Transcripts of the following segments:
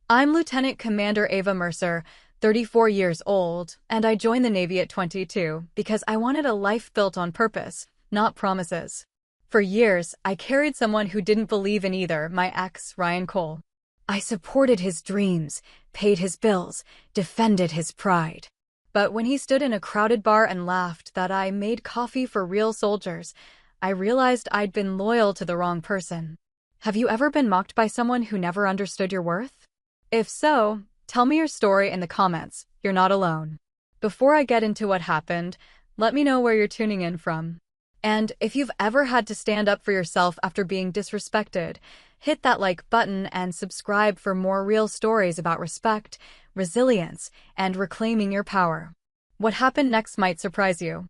I'm Lieutenant Commander Ava Mercer, 34 years old, and I joined the Navy at 22 because I wanted a life built on purpose, not promises. For years, I carried someone who didn't believe in either, my ex, Ryan Cole. I supported his dreams, paid his bills, defended his pride. But when he stood in a crowded bar and laughed that I made coffee for real soldiers, I realized I'd been loyal to the wrong person. Have you ever been mocked by someone who never understood your worth? If so, tell me your story in the comments. You're not alone. Before I get into what happened, let me know where you're tuning in from. And if you've ever had to stand up for yourself after being disrespected, hit that like button and subscribe for more real stories about respect, resilience, and reclaiming your power. What happened next might surprise you.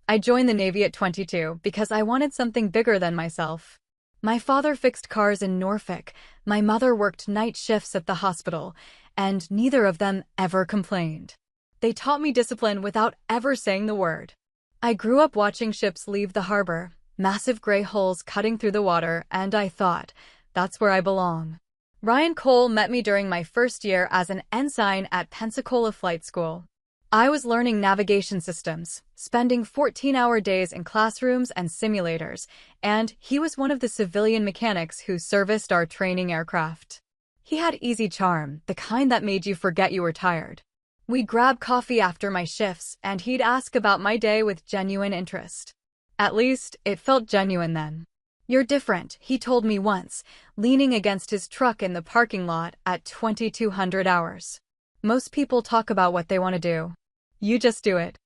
I joined the Navy at 22 because I wanted something bigger than myself. My father fixed cars in Norfolk, my mother worked night shifts at the hospital, and neither of them ever complained. They taught me discipline without ever saying the word. I grew up watching ships leave the harbor, massive gray hulls cutting through the water, and I thought, that's where I belong. Ryan Cole met me during my first year as an ensign at Pensacola Flight School. I was learning navigation systems, spending 14-hour days in classrooms and simulators, and he was one of the civilian mechanics who serviced our training aircraft. He had easy charm, the kind that made you forget you were tired. We'd grab coffee after my shifts, and he'd ask about my day with genuine interest. At least, it felt genuine then. "You're different," he told me once, leaning against his truck in the parking lot at 2200 hours. "Most people talk about what they want to do. You just do it."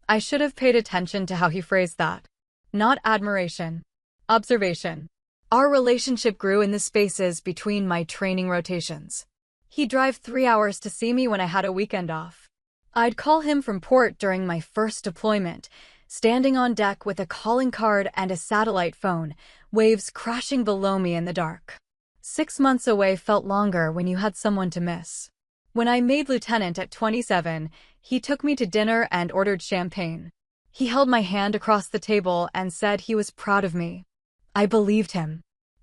I should have paid attention to how he phrased that. Not admiration. Observation. Our relationship grew in the spaces between my training rotations. He'd drive 3 hours to see me when I had a weekend off. I'd call him from port during my first deployment, standing on deck with a calling card and a satellite phone, waves crashing below me in the dark. 6 months away felt longer when you had someone to miss. When I made lieutenant at 27, he took me to dinner and ordered champagne. He held my hand across the table and said he was proud of me. I believed him.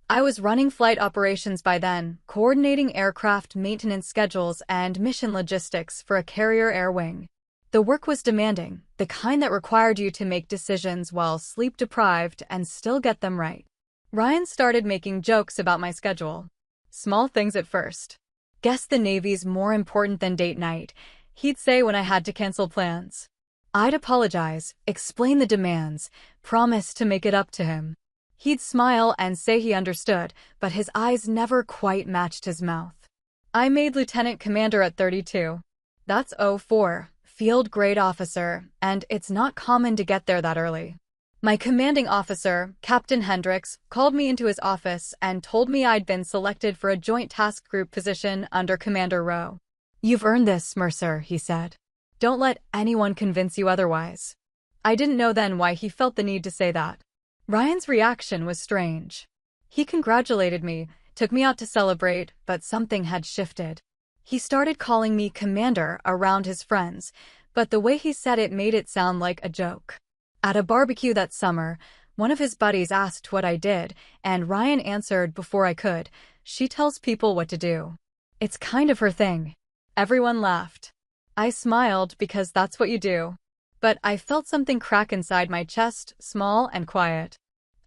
I was running flight operations by then, coordinating aircraft maintenance schedules and mission logistics for a carrier air wing. The work was demanding, the kind that required you to make decisions while sleep-deprived and still get them right. Ryan started making jokes about my schedule. Small things at first. "Guess the Navy's more important than date night," he'd say when I had to cancel plans. I'd apologize, explain the demands, promise to make it up to him. He'd smile and say he understood, but his eyes never quite matched his mouth. I made lieutenant commander at 32. That's 04, field grade officer, and it's not common to get there that early. My commanding officer, Captain Hendricks, called me into his office and told me I'd been selected for a joint task group position under Commander Rowe. "You've earned this, Mercer," he said. "Don't let anyone convince you otherwise." I didn't know then why he felt the need to say that. Ryan's reaction was strange. He congratulated me, took me out to celebrate, but something had shifted. He started calling me Commander around his friends, but the way he said it made it sound like a joke. At a barbecue that summer, one of his buddies asked what I did, and Ryan answered before I could, "She tells people what to do. It's kind of her thing." Everyone laughed. I smiled because that's what you do. But I felt something crack inside my chest, small and quiet.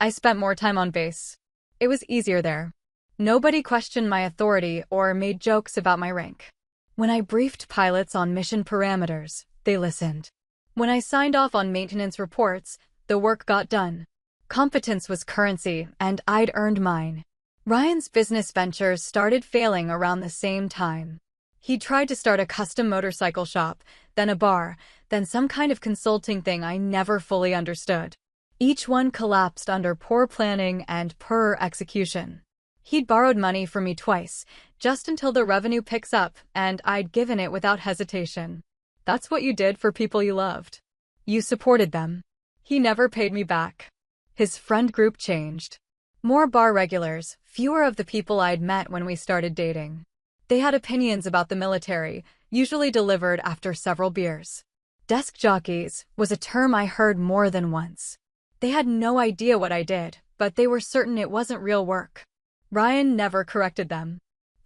I spent more time on base. It was easier there. Nobody questioned my authority or made jokes about my rank. When I briefed pilots on mission parameters, they listened. When I signed off on maintenance reports, the work got done. Competence was currency, and I'd earned mine. Ryan's business ventures started failing around the same time. He tried to start a custom motorcycle shop, then a bar, then some kind of consulting thing I never fully understood. Each one collapsed under poor planning and poor execution. He'd borrowed money from me twice, just until the revenue picks up, and I'd given it without hesitation. That's what you did for people you loved. You supported them. He never paid me back. His friend group changed. More bar regulars, fewer of the people I'd met when we started dating. They had opinions about the military, usually delivered after several beers. Desk jockeys was a term I heard more than once. They had no idea what I did, but they were certain it wasn't real work. Ryan never corrected them.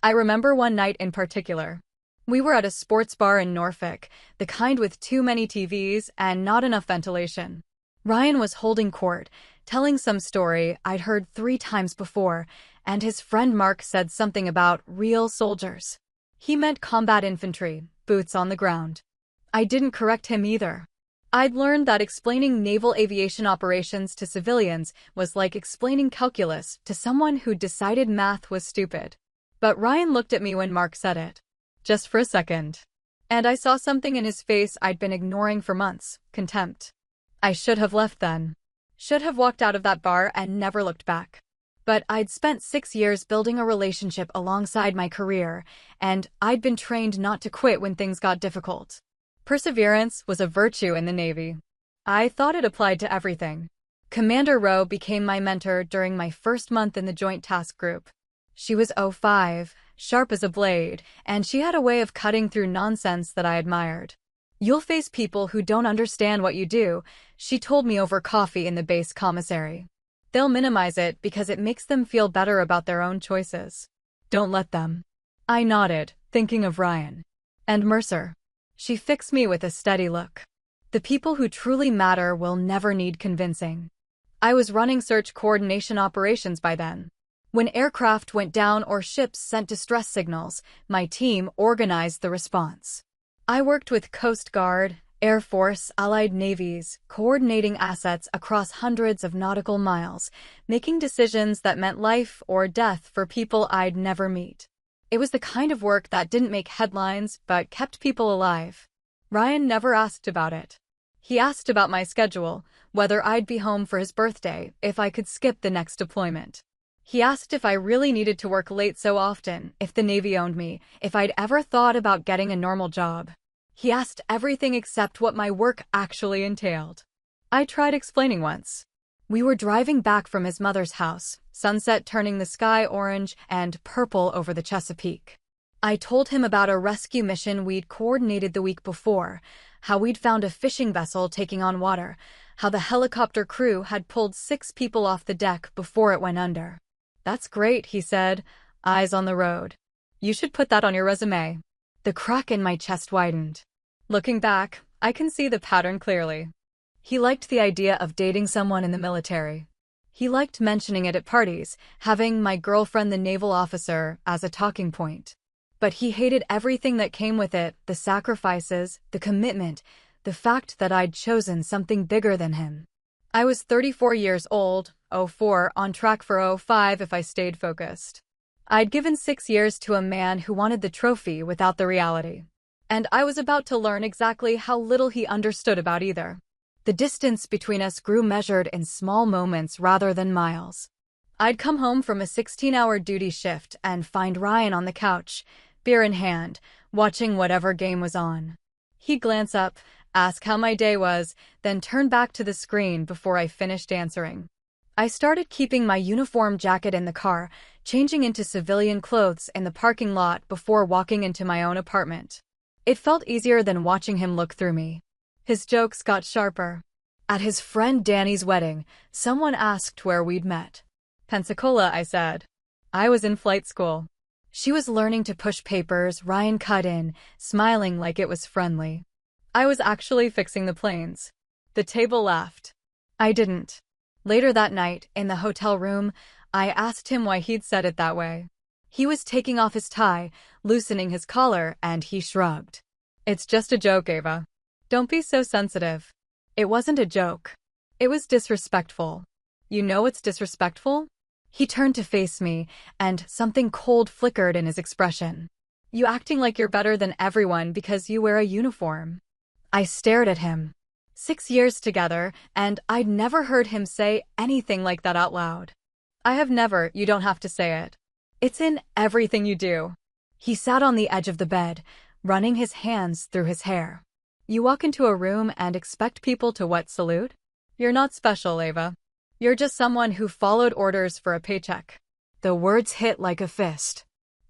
I remember one night in particular. We were at a sports bar in Norfolk, the kind with too many TVs and not enough ventilation. Ryan was holding court, telling some story I'd heard 3 times before, and his friend Mark said something about real soldiers. He meant combat infantry, boots on the ground. I didn't correct him either. I'd learned that explaining naval aviation operations to civilians was like explaining calculus to someone who decided math was stupid. But Ryan looked at me when Mark said it. Just for a second. And I saw something in his face I'd been ignoring for months: contempt. I should have left then. Should have walked out of that bar and never looked back. But I'd spent 6 years building a relationship alongside my career, and I'd been trained not to quit when things got difficult. Perseverance was a virtue in the Navy. I thought it applied to everything. Commander Rowe became my mentor during my first month in the Joint Task Group. She was 05, sharp as a blade, and she had a way of cutting through nonsense that I admired. "You'll face people who don't understand what you do," she told me over coffee in the base commissary. "They'll minimize it because it makes them feel better about their own choices. Don't let them." I nodded, thinking of Ryan. And Mercer. She fixed me with a steady look. The people who truly matter will never need convincing. I was running search coordination operations by then. When aircraft went down or ships sent distress signals, my team organized the response. I worked with Coast Guard, Air Force, Allied navies, coordinating assets across hundreds of nautical miles, making decisions that meant life or death for people I'd never meet. It was the kind of work that didn't make headlines but kept people alive. Ryan never asked about it. He asked about my schedule, whether I'd be home for his birthday, if I could skip the next deployment. He asked if I really needed to work late so often, if the Navy owned me, if I'd ever thought about getting a normal job. He asked everything except what my work actually entailed. I tried explaining once. We were driving back from his mother's house, sunset turning the sky orange and purple over the Chesapeake. I told him about a rescue mission we'd coordinated the week before, how we'd found a fishing vessel taking on water, how the helicopter crew had pulled 6 people off the deck before it went under. "That's great," he said, eyes on the road. "You should put that on your resume." The crack in my chest widened. Looking back, I can see the pattern clearly. He liked the idea of dating someone in the military. He liked mentioning it at parties, having my girlfriend the naval officer as a talking point. But he hated everything that came with it: the sacrifices, the commitment, the fact that I'd chosen something bigger than him. I was 34 years old, 04, on track for 05 if I stayed focused. I'd given 6 years to a man who wanted the trophy without the reality. And I was about to learn exactly how little he understood about either. The distance between us grew measured in small moments rather than miles. I'd come home from a 16-hour duty shift and find Ryan on the couch, beer in hand, watching whatever game was on. He'd glance up, ask how my day was, then turn back to the screen before I finished answering. I started keeping my uniform jacket in the car, changing into civilian clothes in the parking lot before walking into my own apartment. It felt easier than watching him look through me. His jokes got sharper. At his friend Danny's wedding, someone asked where we'd met. "Pensacola," I said. I was in flight school. She was learning to push papers. Ryan cut in, smiling like it was friendly. I was actually fixing the planes. The table laughed. I didn't. Later that night, in the hotel room, I asked him why he'd said it that way. He was taking off his tie, loosening his collar, and he shrugged. "It's just a joke, Ava. Don't be so sensitive." It wasn't a joke. It was disrespectful. "You know what's disrespectful?" He turned to face me, and something cold flickered in his expression. "You acting like you're better than everyone because you wear a uniform." I stared at him. 6 years together, and I'd never heard him say anything like that out loud. "I have never." "You don't have to say it. It's in everything you do." He sat on the edge of the bed, running his hands through his hair. "You walk into a room and expect people to what, salute? You're not special, Ava. You're just someone who followed orders for a paycheck." The words hit like a fist.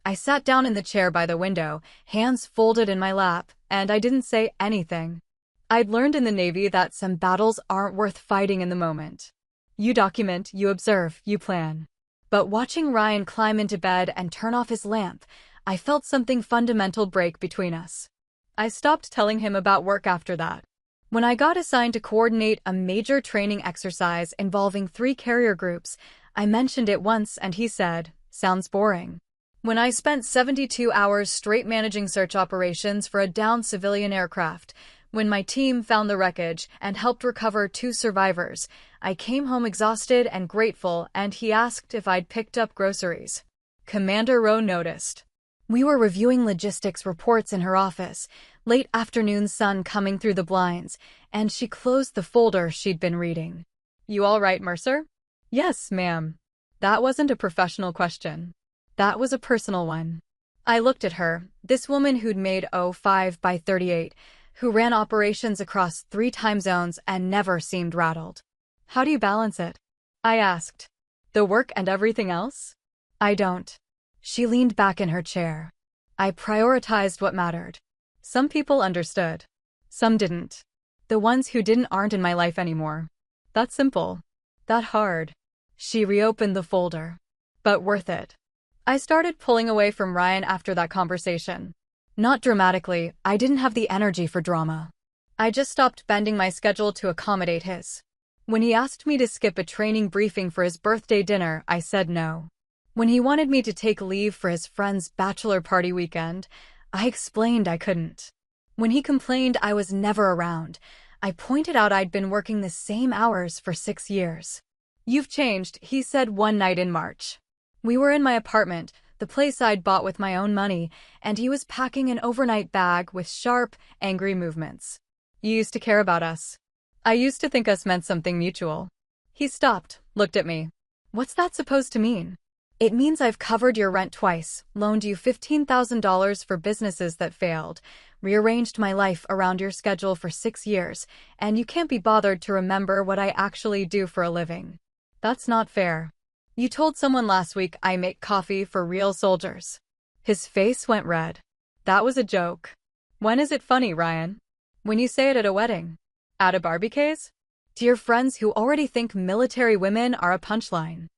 I sat down in the chair by the window, hands folded in my lap, and I didn't say anything. I'd learned in the Navy that some battles aren't worth fighting in the moment. You document, you observe, you plan. But watching Ryan climb into bed and turn off his lamp, I felt something fundamental break between us. I stopped telling him about work after that. When I got assigned to coordinate a major training exercise involving 3 carrier groups, I mentioned it once and he said, "Sounds boring." When I spent 72 hours straight managing search operations for a downed civilian aircraft, when my team found the wreckage and helped recover 2 survivors, I came home exhausted and grateful, and he asked if I'd picked up groceries. Commander Rowe noticed. We were reviewing logistics reports in her office, late afternoon sun coming through the blinds, and she closed the folder she'd been reading. "You all right, Mercer?" "Yes, ma'am." That wasn't a professional question. That was a personal one. I looked at her, this woman who'd made 05 by 38, who ran operations across 3 time zones and never seemed rattled. "How do you balance it?" I asked. "The work and everything else?" "I don't." She leaned back in her chair. "I prioritized what mattered. Some people understood. Some didn't. The ones who didn't aren't in my life anymore. That simple. That hard." She reopened the folder. "But worth it." I started pulling away from Ryan after that conversation. Not dramatically, I didn't have the energy for drama. I just stopped bending my schedule to accommodate his. When he asked me to skip a training briefing for his birthday dinner, I said no. When he wanted me to take leave for his friend's bachelor party weekend, I explained I couldn't. When he complained I was never around, I pointed out I'd been working the same hours for 6 years. "You've changed," he said one night in March. We were in my apartment, the place I'd bought with my own money, and he was packing an overnight bag with sharp, angry movements. "You used to care about us. I used to think us meant something mutual." He stopped, looked at me. "What's that supposed to mean?" "It means I've covered your rent twice, loaned you $15,000 for businesses that failed, rearranged my life around your schedule for 6 years, and you can't be bothered to remember what I actually do for a living. That's not fair. You told someone last week I make coffee for real soldiers." His face went red. "That was a joke." "When is it funny, Ryan?" "When you say it at a wedding." "At a barbecue?" "To your friends who already think military women are a punchline."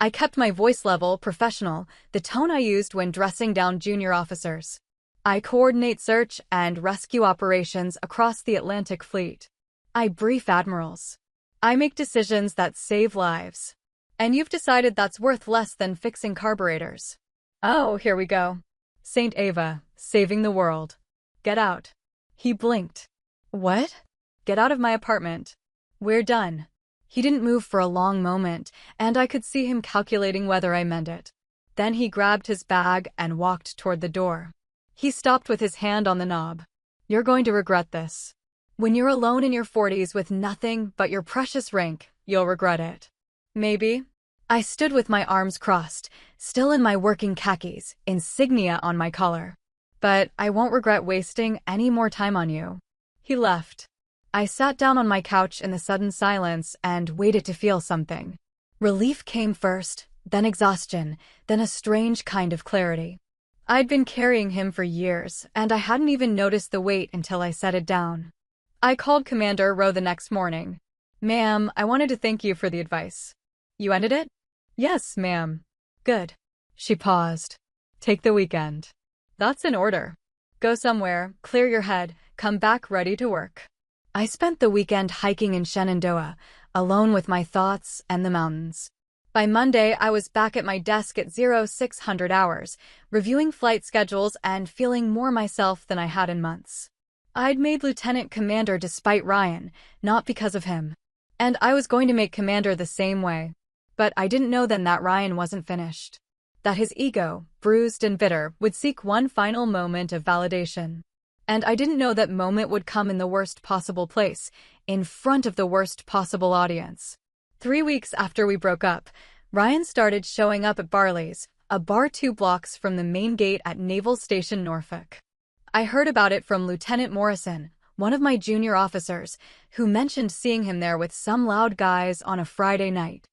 I kept my voice level professional, the tone I used when dressing down junior officers. "I coordinate search and rescue operations across the Atlantic Fleet. I brief admirals. I make decisions that save lives. And you've decided that's worth less than fixing carburetors." "Oh, here we go. Saint Ava, saving the world. Get out." He blinked. "What?" "Get out of my apartment. We're done." He didn't move for a long moment, and I could see him calculating whether I meant it. Then he grabbed his bag and walked toward the door. He stopped with his hand on the knob. "You're going to regret this. When you're alone in your 40s with nothing but your precious rank, you'll regret it." "Maybe." I stood with my arms crossed, still in my working khakis, insignia on my collar. "But I won't regret wasting any more time on you." He left. I sat down on my couch in the sudden silence and waited to feel something. Relief came first, then exhaustion, then a strange kind of clarity. I'd been carrying him for years, and I hadn't even noticed the weight until I set it down. I called Commander Rowe the next morning. "Ma'am, I wanted to thank you for the advice." "You ended it?" "Yes, ma'am." "Good." She paused. "Take the weekend." "That's an order. Go somewhere, clear your head, come back ready to work." I spent the weekend hiking in Shenandoah, alone with my thoughts and the mountains. By Monday, I was back at my desk at 0600 hours, reviewing flight schedules and feeling more myself than I had in months. I'd made lieutenant commander despite Ryan, not because of him. And I was going to make commander the same way. But I didn't know then that Ryan wasn't finished. That his ego, bruised and bitter, would seek one final moment of validation. And I didn't know that moment would come in the worst possible place, in front of the worst possible audience. 3 weeks after we broke up, Ryan started showing up at Barley's, a bar 2 blocks from the main gate at Naval Station Norfolk. I heard about it from Lieutenant Morrison, one of my junior officers, who mentioned seeing him there with some loud guys on a Friday night.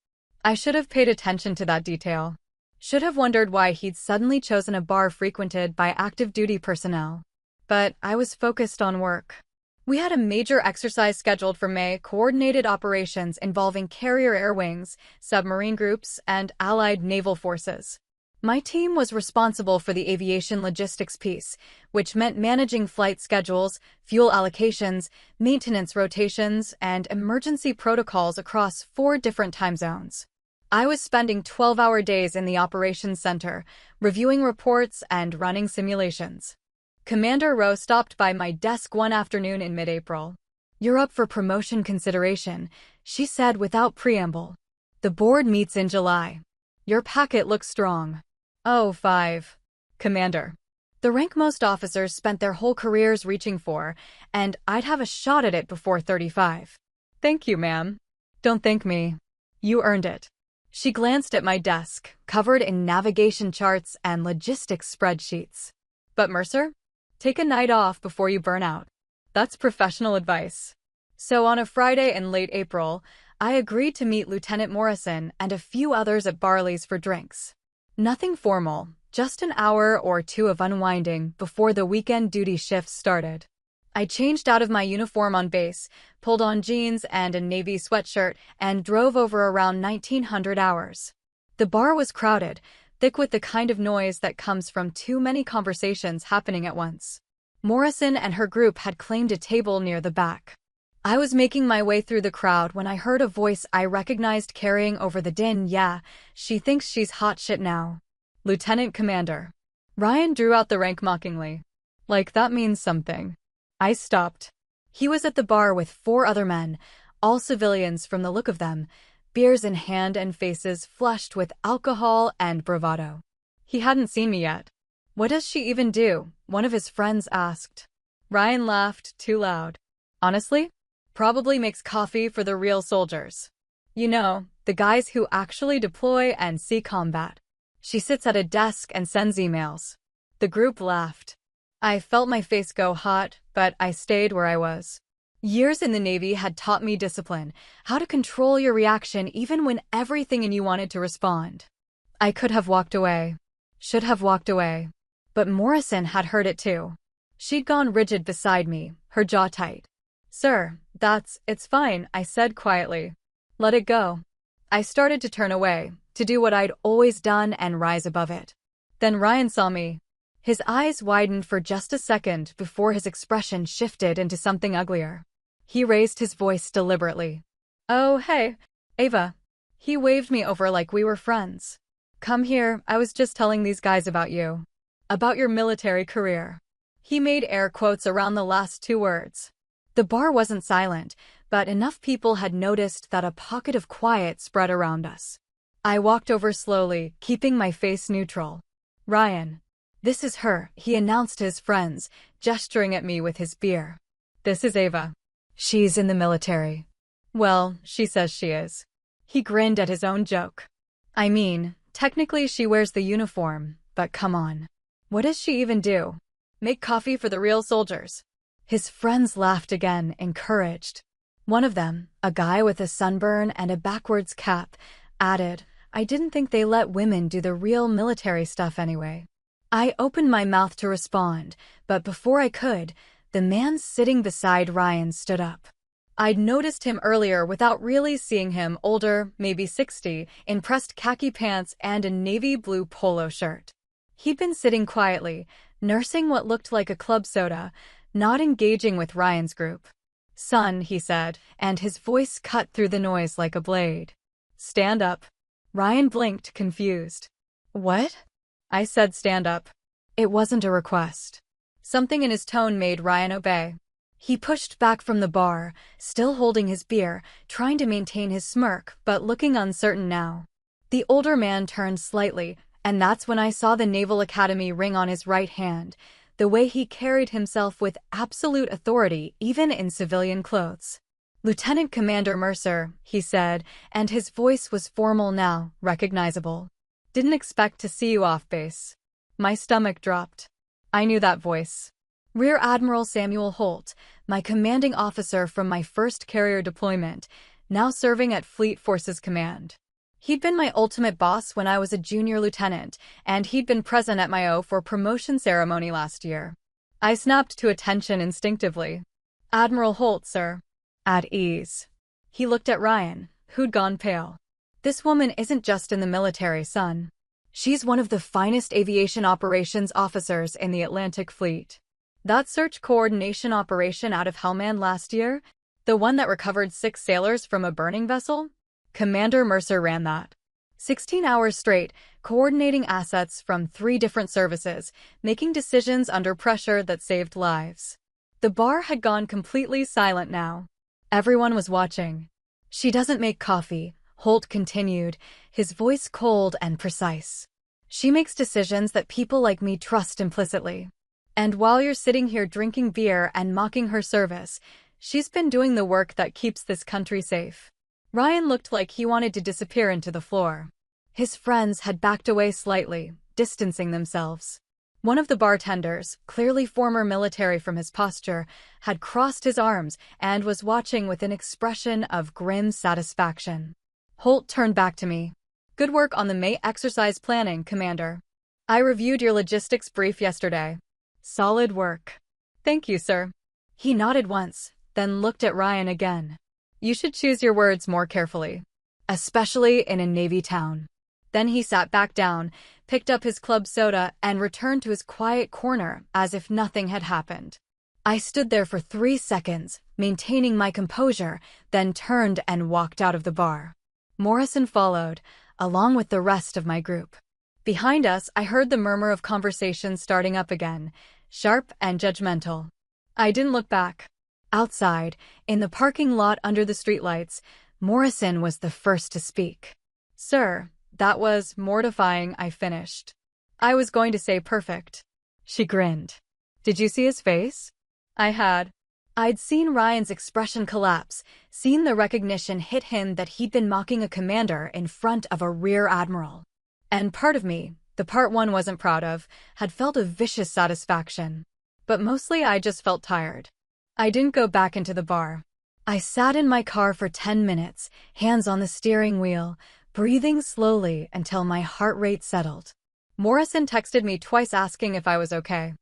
I should have paid attention to that detail. Should have wondered why he'd suddenly chosen a bar frequented by active duty personnel. But I was focused on work. We had a major exercise scheduled for May, coordinated operations involving carrier air wings, submarine groups, and allied naval forces. My team was responsible for the aviation logistics piece, which meant managing flight schedules, fuel allocations, maintenance rotations, and emergency protocols across 4 different time zones. I was spending 12-hour days in the operations center, reviewing reports and running simulations. Commander Rowe stopped by my desk one afternoon in mid-April. "You're up for promotion consideration," she said without preamble. "The board meets in July. Your packet looks strong." "Oh, 5. Commander. The rank most officers spent their whole careers reaching for, and I'd have a shot at it before 35. "Thank you, ma'am." "Don't thank me. You earned it." She glanced at my desk, covered in navigation charts and logistics spreadsheets. "But Mercer? Take a night off before you burn out. That's professional advice." So on a Friday in late April, I agreed to meet Lieutenant Morrison and a few others at Barley's for drinks. Nothing formal, just an hour or 2 of unwinding before the weekend duty shifts started. I changed out of my uniform on base, pulled on jeans and a navy sweatshirt, and drove over around 1900 hours. The bar was crowded, thick with the kind of noise that comes from too many conversations happening at once. Morrison and her group had claimed a table near the back. I was making my way through the crowd when I heard a voice I recognized carrying over the din. "Yeah, she thinks she's hot shit now. Lieutenant Commander." Ryan drew out the rank mockingly. "Like that means something." I stopped. He was at the bar with 4 other men, all civilians from the look of them, beers in hand and faces flushed with alcohol and bravado. He hadn't seen me yet. "What does she even do?" one of his friends asked. Ryan laughed too loud. "Honestly? Probably makes coffee for the real soldiers. You know, the guys who actually deploy and see combat. She sits at a desk and sends emails." The group laughed. I felt my face go hot, but I stayed where I was. Years in the Navy had taught me discipline, how to control your reaction even when everything in you wanted to respond. I could have walked away. Should have walked away. But Morrison had heard it too. She'd gone rigid beside me, her jaw tight. "Sir, it's fine," I said quietly. "Let it go." I started to turn away, to do what I'd always done and rise above it. Then Ryan saw me. His eyes widened for just a second before his expression shifted into something uglier. He raised his voice deliberately. "Oh, hey, Ava." He waved me over like we were friends. "Come here, I was just telling these guys about you. About your military career." He made air quotes around the last 2 words. The bar wasn't silent, but enough people had noticed that a pocket of quiet spread around us. I walked over slowly, keeping my face neutral. "Ryan. This is her," he announced to his friends, gesturing at me with his beer. "This is Ava. She's in the military." "Well, she says she is." He grinned at his own joke. "I mean, technically she wears the uniform, but come on. What does she even do? Make coffee for the real soldiers." His friends laughed again, encouraged. One of them, a guy with a sunburn and a backwards cap, added, "I didn't think they let women do the real military stuff anyway." I opened my mouth to respond, but before I could, the man sitting beside Ryan stood up. I'd noticed him earlier without really seeing him, older, maybe 60, in pressed khaki pants and a navy blue polo shirt. He'd been sitting quietly, nursing what looked like a club soda, not engaging with Ryan's group. "Son," he said, and his voice cut through the noise like a blade. "Stand up." Ryan blinked, confused. "What?" I said stand up. It wasn't a request. Something in his tone made Ryan obey. He pushed back from the bar, still holding his beer, trying to maintain his smirk, but looking uncertain now. The older man turned slightly, and that's when I saw the Naval Academy ring on his right hand, the way he carried himself with absolute authority even in civilian clothes. "Lieutenant Commander Mercer," he said, and his voice was formal now, recognizable. "Didn't expect to see you off base." My stomach dropped. I knew that voice. Rear Admiral Samuel Holt, my commanding officer from my first carrier deployment, now serving at Fleet Forces Command. He'd been my ultimate boss when I was a junior lieutenant, and he'd been present at my O4 promotion ceremony last year. I snapped to attention instinctively. Admiral Holt, sir. At ease. He looked at Ryan, who'd gone pale. This woman isn't just in the military, son. She's one of the finest aviation operations officers in the Atlantic Fleet. That search coordination operation out of Helmand last year, the one that recovered 6 sailors from a burning vessel? Commander Mercer ran that. 16 hours straight, coordinating assets from 3 different services, making decisions under pressure that saved lives. The bar had gone completely silent now. Everyone was watching. She doesn't make coffee, Holt continued, his voice cold and precise. She makes decisions that people like me trust implicitly. And while you're sitting here drinking beer and mocking her service, she's been doing the work that keeps this country safe. Ryan looked like he wanted to disappear into the floor. His friends had backed away slightly, distancing themselves. One of the bartenders, clearly former military from his posture, had crossed his arms and was watching with an expression of grim satisfaction. Holt turned back to me. Good work on the May exercise planning, Commander. I reviewed your logistics brief yesterday. Solid work. Thank you, sir. He nodded once, then looked at Ryan again. You should choose your words more carefully, especially in a Navy town. Then he sat back down, picked up his club soda, and returned to his quiet corner as if nothing had happened. I stood there for 3 seconds, maintaining my composure, then turned and walked out of the bar. Morrison followed, along with the rest of my group. Behind us, I heard the murmur of conversation starting up again, sharp and judgmental. I didn't look back. Outside, in the parking lot under the streetlights, Morrison was the first to speak. Sir, that was mortifying, I finished. I was going to say perfect. She grinned. Did you see his face? I had. I'd seen Ryan's expression collapse, seen the recognition hit him that he'd been mocking a commander in front of a rear admiral. And part of me, the part one wasn't proud of, had felt a vicious satisfaction. But mostly I just felt tired. I didn't go back into the bar. I sat in my car for 10 minutes, hands on the steering wheel, breathing slowly until my heart rate settled. Morrison texted me twice asking if I was okay.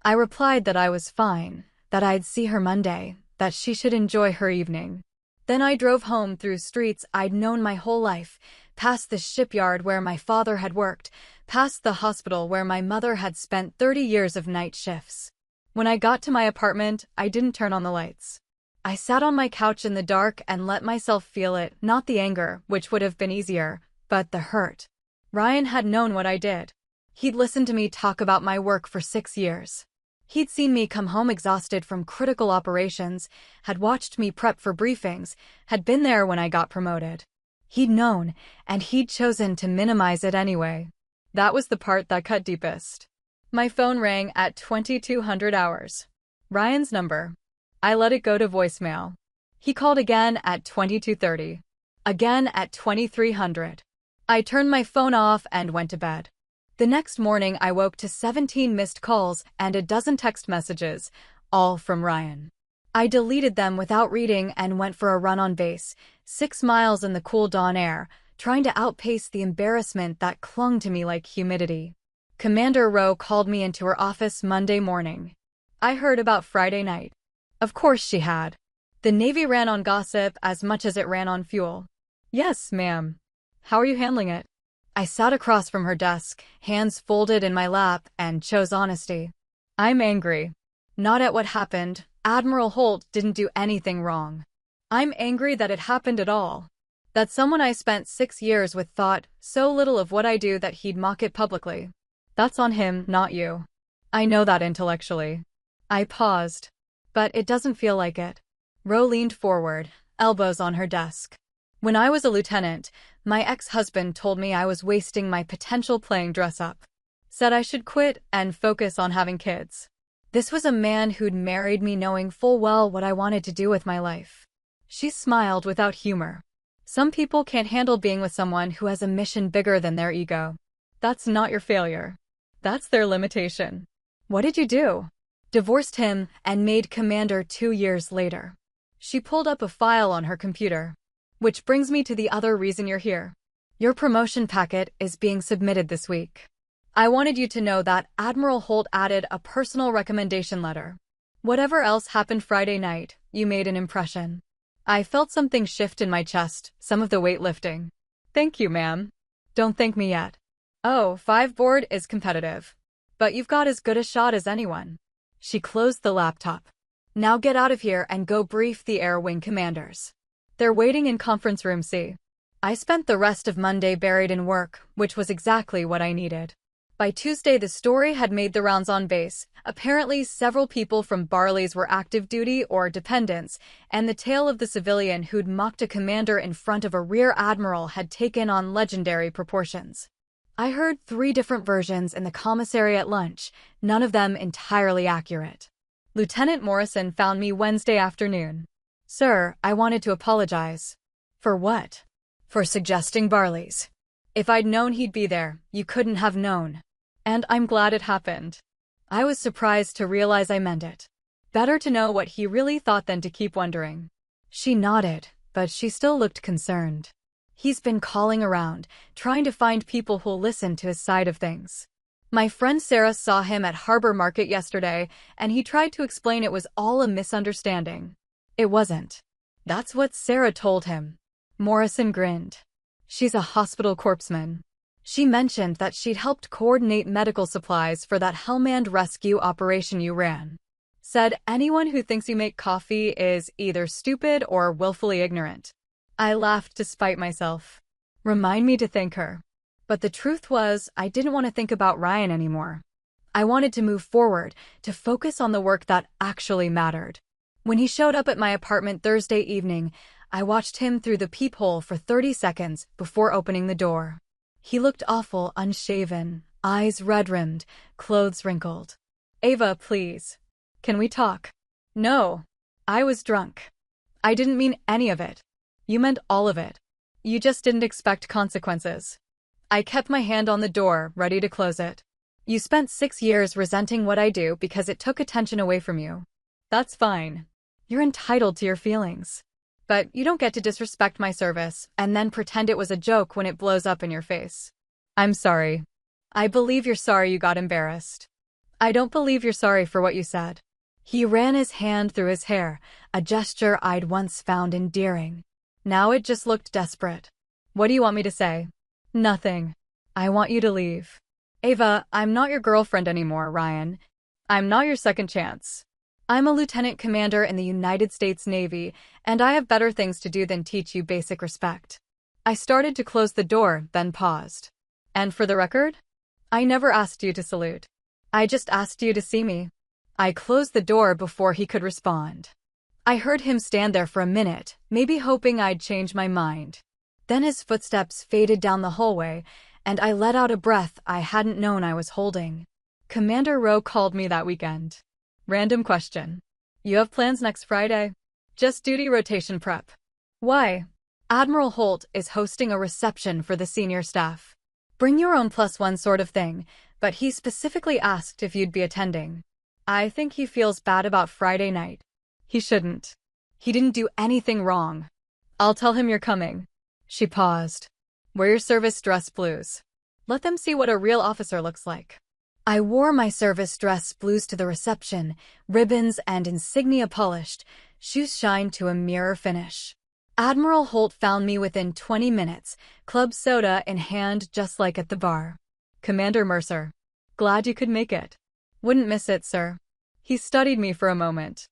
I replied that I was fine, that I'd see her Monday, that she should enjoy her evening. Then I drove home through streets I'd known my whole life, past the shipyard where my father had worked, past the hospital where my mother had spent 30 years of night shifts. When I got to my apartment, I didn't turn on the lights. I sat on my couch in the dark and let myself feel it, not the anger, which would have been easier, but the hurt. Ryan had known what I did. He'd listened to me talk about my work for 6 years. He'd seen me come home exhausted from critical operations, had watched me prep for briefings, had been there when I got promoted. He'd known, and he'd chosen to minimize it anyway. That was the part that cut deepest. My phone rang at 2200 hours. Ryan's number. I let it go to voicemail. He called again at 2230. Again at 2300. I turned my phone off and went to bed. The next morning I woke to 17 missed calls and a dozen text messages, all from Ryan. I deleted them without reading and went for a run on base, 6 miles in the cool dawn air, trying to outpace the embarrassment that clung to me like humidity. Commander Rowe called me into her office Monday morning. I heard about Friday night. Of course she had. The Navy ran on gossip as much as it ran on fuel. Yes, ma'am. How are you handling it? I sat across from her desk, hands folded in my lap, and chose honesty. I'm angry. Not at what happened. Admiral Holt didn't do anything wrong. I'm angry that it happened at all. That someone I spent 6 years with thought so little of what I do that he'd mock it publicly. That's on him, not you. I know that intellectually. I paused. But it doesn't feel like it. Rowe leaned forward, elbows on her desk. When I was a lieutenant, my ex-husband told me I was wasting my potential playing dress-up. Said I should quit and focus on having kids. This was a man who'd married me knowing full well what I wanted to do with my life. She smiled without humor. Some people can't handle being with someone who has a mission bigger than their ego. That's not your failure. That's their limitation. What did you do? Divorced him and made commander 2 years later. She pulled up a file on her computer. Which brings me to the other reason you're here. Your promotion packet is being submitted this week. I wanted you to know that Admiral Holt added a personal recommendation letter. Whatever else happened Friday night, You made an impression. I felt something shift in my chest, some of the weight lifting. Thank you, ma'am. Don't thank me yet. Oh, 5 board is competitive. But you've got as good a shot as anyone. She closed the laptop. Now get out of here and go brief the Air Wing commanders. They're waiting in conference room C. I spent the rest of Monday buried in work, which was exactly what I needed. By Tuesday, the story had made the rounds on base. Apparently, several people from Barley's were active duty or dependents, and the tale of the civilian who'd mocked a commander in front of a rear admiral had taken on legendary proportions. I heard 3 different versions in the commissary at lunch, none of them entirely accurate. Lieutenant Morrison found me Wednesday afternoon. Sir, I wanted to apologize. For what? For suggesting Barley's. If I'd known he'd be there, you couldn't have known. And I'm glad it happened. I was surprised to realize I meant it. Better to know what he really thought than to keep wondering. She nodded, but she still looked concerned. He's been calling around, trying to find people who'll listen to his side of things. My friend Sarah saw him at Harbor Market yesterday, and he tried to explain it was all a misunderstanding. It wasn't. That's what Sarah told him. Morrison grinned. She's a hospital corpsman. She mentioned that she'd helped coordinate medical supplies for that Hellmanned rescue operation you ran. Said anyone who thinks you make coffee is either stupid or willfully ignorant. I laughed to spite myself. Remind me to thank her. But the truth was, I didn't want to think about Ryan anymore. I wanted to move forward, to focus on the work that actually mattered. When he showed up at my apartment Thursday evening, I watched him through the peephole for 30 seconds before opening the door. He looked awful, unshaven, eyes red-rimmed, clothes wrinkled. Ava, please. Can we talk? No. I was drunk. I didn't mean any of it. You meant all of it. You just didn't expect consequences. I kept my hand on the door, ready to close it. You spent 6 years resenting what I do because it took attention away from you. That's fine. You're entitled to your feelings. But you don't get to disrespect my service and then pretend it was a joke when it blows up in your face. I'm sorry. I believe you're sorry you got embarrassed. I don't believe you're sorry for what you said. He ran his hand through his hair, a gesture I'd once found endearing. Now it just looked desperate. What do you want me to say? Nothing. I want you to leave. Ava, I'm not your girlfriend anymore, Ryan. I'm not your second chance. I'm a lieutenant commander in the United States Navy, and I have better things to do than teach you basic respect. I started to close the door, then paused. And for the record, I never asked you to salute. I just asked you to see me. I closed the door before he could respond. I heard him stand there for a minute, maybe hoping I'd change my mind. Then his footsteps faded down the hallway, and I let out a breath I hadn't known I was holding. Commander Rowe called me that weekend. Random question. You have plans next Friday? Just duty rotation prep. Why? Admiral Holt is hosting a reception for the senior staff. Bring your own +1 sort of thing, but he specifically asked if you'd be attending. I think he feels bad about Friday night. He shouldn't. He didn't do anything wrong. I'll tell him you're coming. She paused. Wear your service dress blues. Let them see what a real officer looks like. I wore my service dress blues to the reception, ribbons and insignia polished, shoes shined to a mirror finish. Admiral Holt found me within 20 minutes, club soda in hand just like at the bar. Commander Mercer. Glad you could make it. Wouldn't miss it, sir. He studied me for a moment.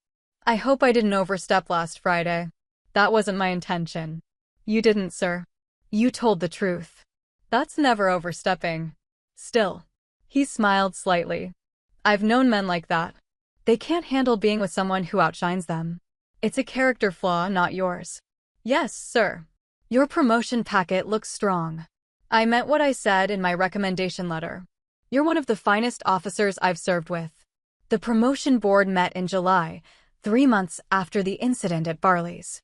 I hope I didn't overstep last Friday. That wasn't my intention. You didn't, sir. You told the truth. That's never overstepping. Still. He smiled slightly. I've known men like that. They can't handle being with someone who outshines them. It's a character flaw, not yours. Yes, sir. Your promotion packet looks strong. I meant what I said in my recommendation letter. You're one of the finest officers I've served with. The promotion board met in July, 3 months after the incident at Barley's.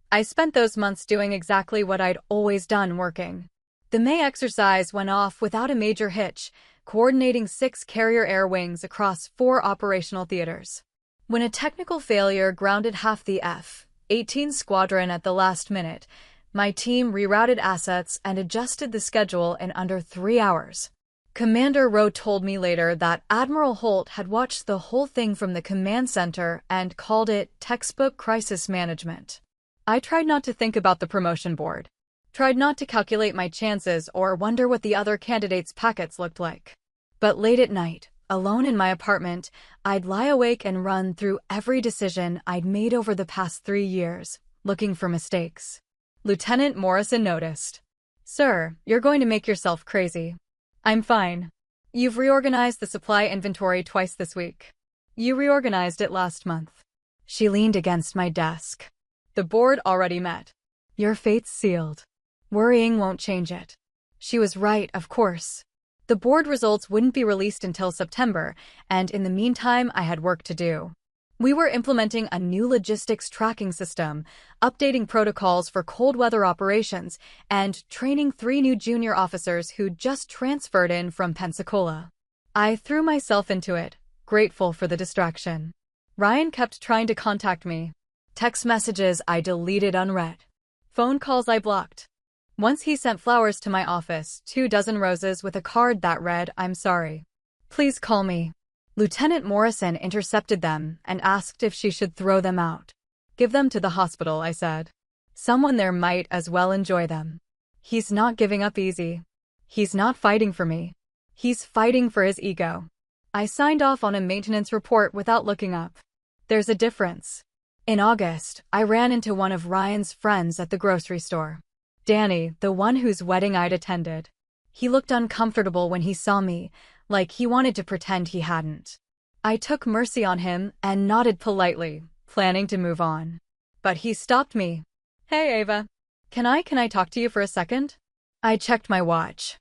I spent those months doing exactly what I'd always done, working. The May exercise went off without a major hitch, coordinating 6 carrier air wings across 4 operational theaters. When a technical failure grounded half the F-18 squadron at the last minute, my team rerouted assets and adjusted the schedule in under 3 hours. Commander Rowe told me later that Admiral Holt had watched the whole thing from the command center and called it textbook crisis management. I tried not to think about the promotion board. Tried not to calculate my chances or wonder what the other candidates' packets looked like. But late at night, alone in my apartment, I'd lie awake and run through every decision I'd made over the past 3 years, looking for mistakes. Lieutenant Morrison noticed. "Sir, you're going to make yourself crazy." "I'm fine. You've reorganized the supply inventory twice this week. You reorganized it last month." She leaned against my desk. "The board already met. Your fate's sealed. Worrying won't change it." She was right, of course. The board results wouldn't be released until September, and in the meantime I had work to do. We were implementing a new logistics tracking system, updating protocols for cold weather operations, and training 3 new junior officers who'd just transferred in from Pensacola. I threw myself into it, grateful for the distraction. Ryan kept trying to contact me. Text messages I deleted unread. Phone calls I blocked. Once he sent flowers to my office, 24 roses with a card that read, "I'm sorry. Please call me." Lieutenant Morrison intercepted them and asked if she should throw them out. "Give them to the hospital," I said. "Someone there might as well enjoy them." He's not giving up easy. He's not fighting for me. He's fighting for his ego. I signed off on a maintenance report without looking up. There's a difference. In August, I ran into one of Ryan's friends at the grocery store. Danny, the one whose wedding I'd attended. He looked uncomfortable when he saw me, like he wanted to pretend he hadn't. I took mercy on him and nodded politely, planning to move on. But he stopped me. "Hey, Ava. Can I talk to you for a second?" I checked my watch.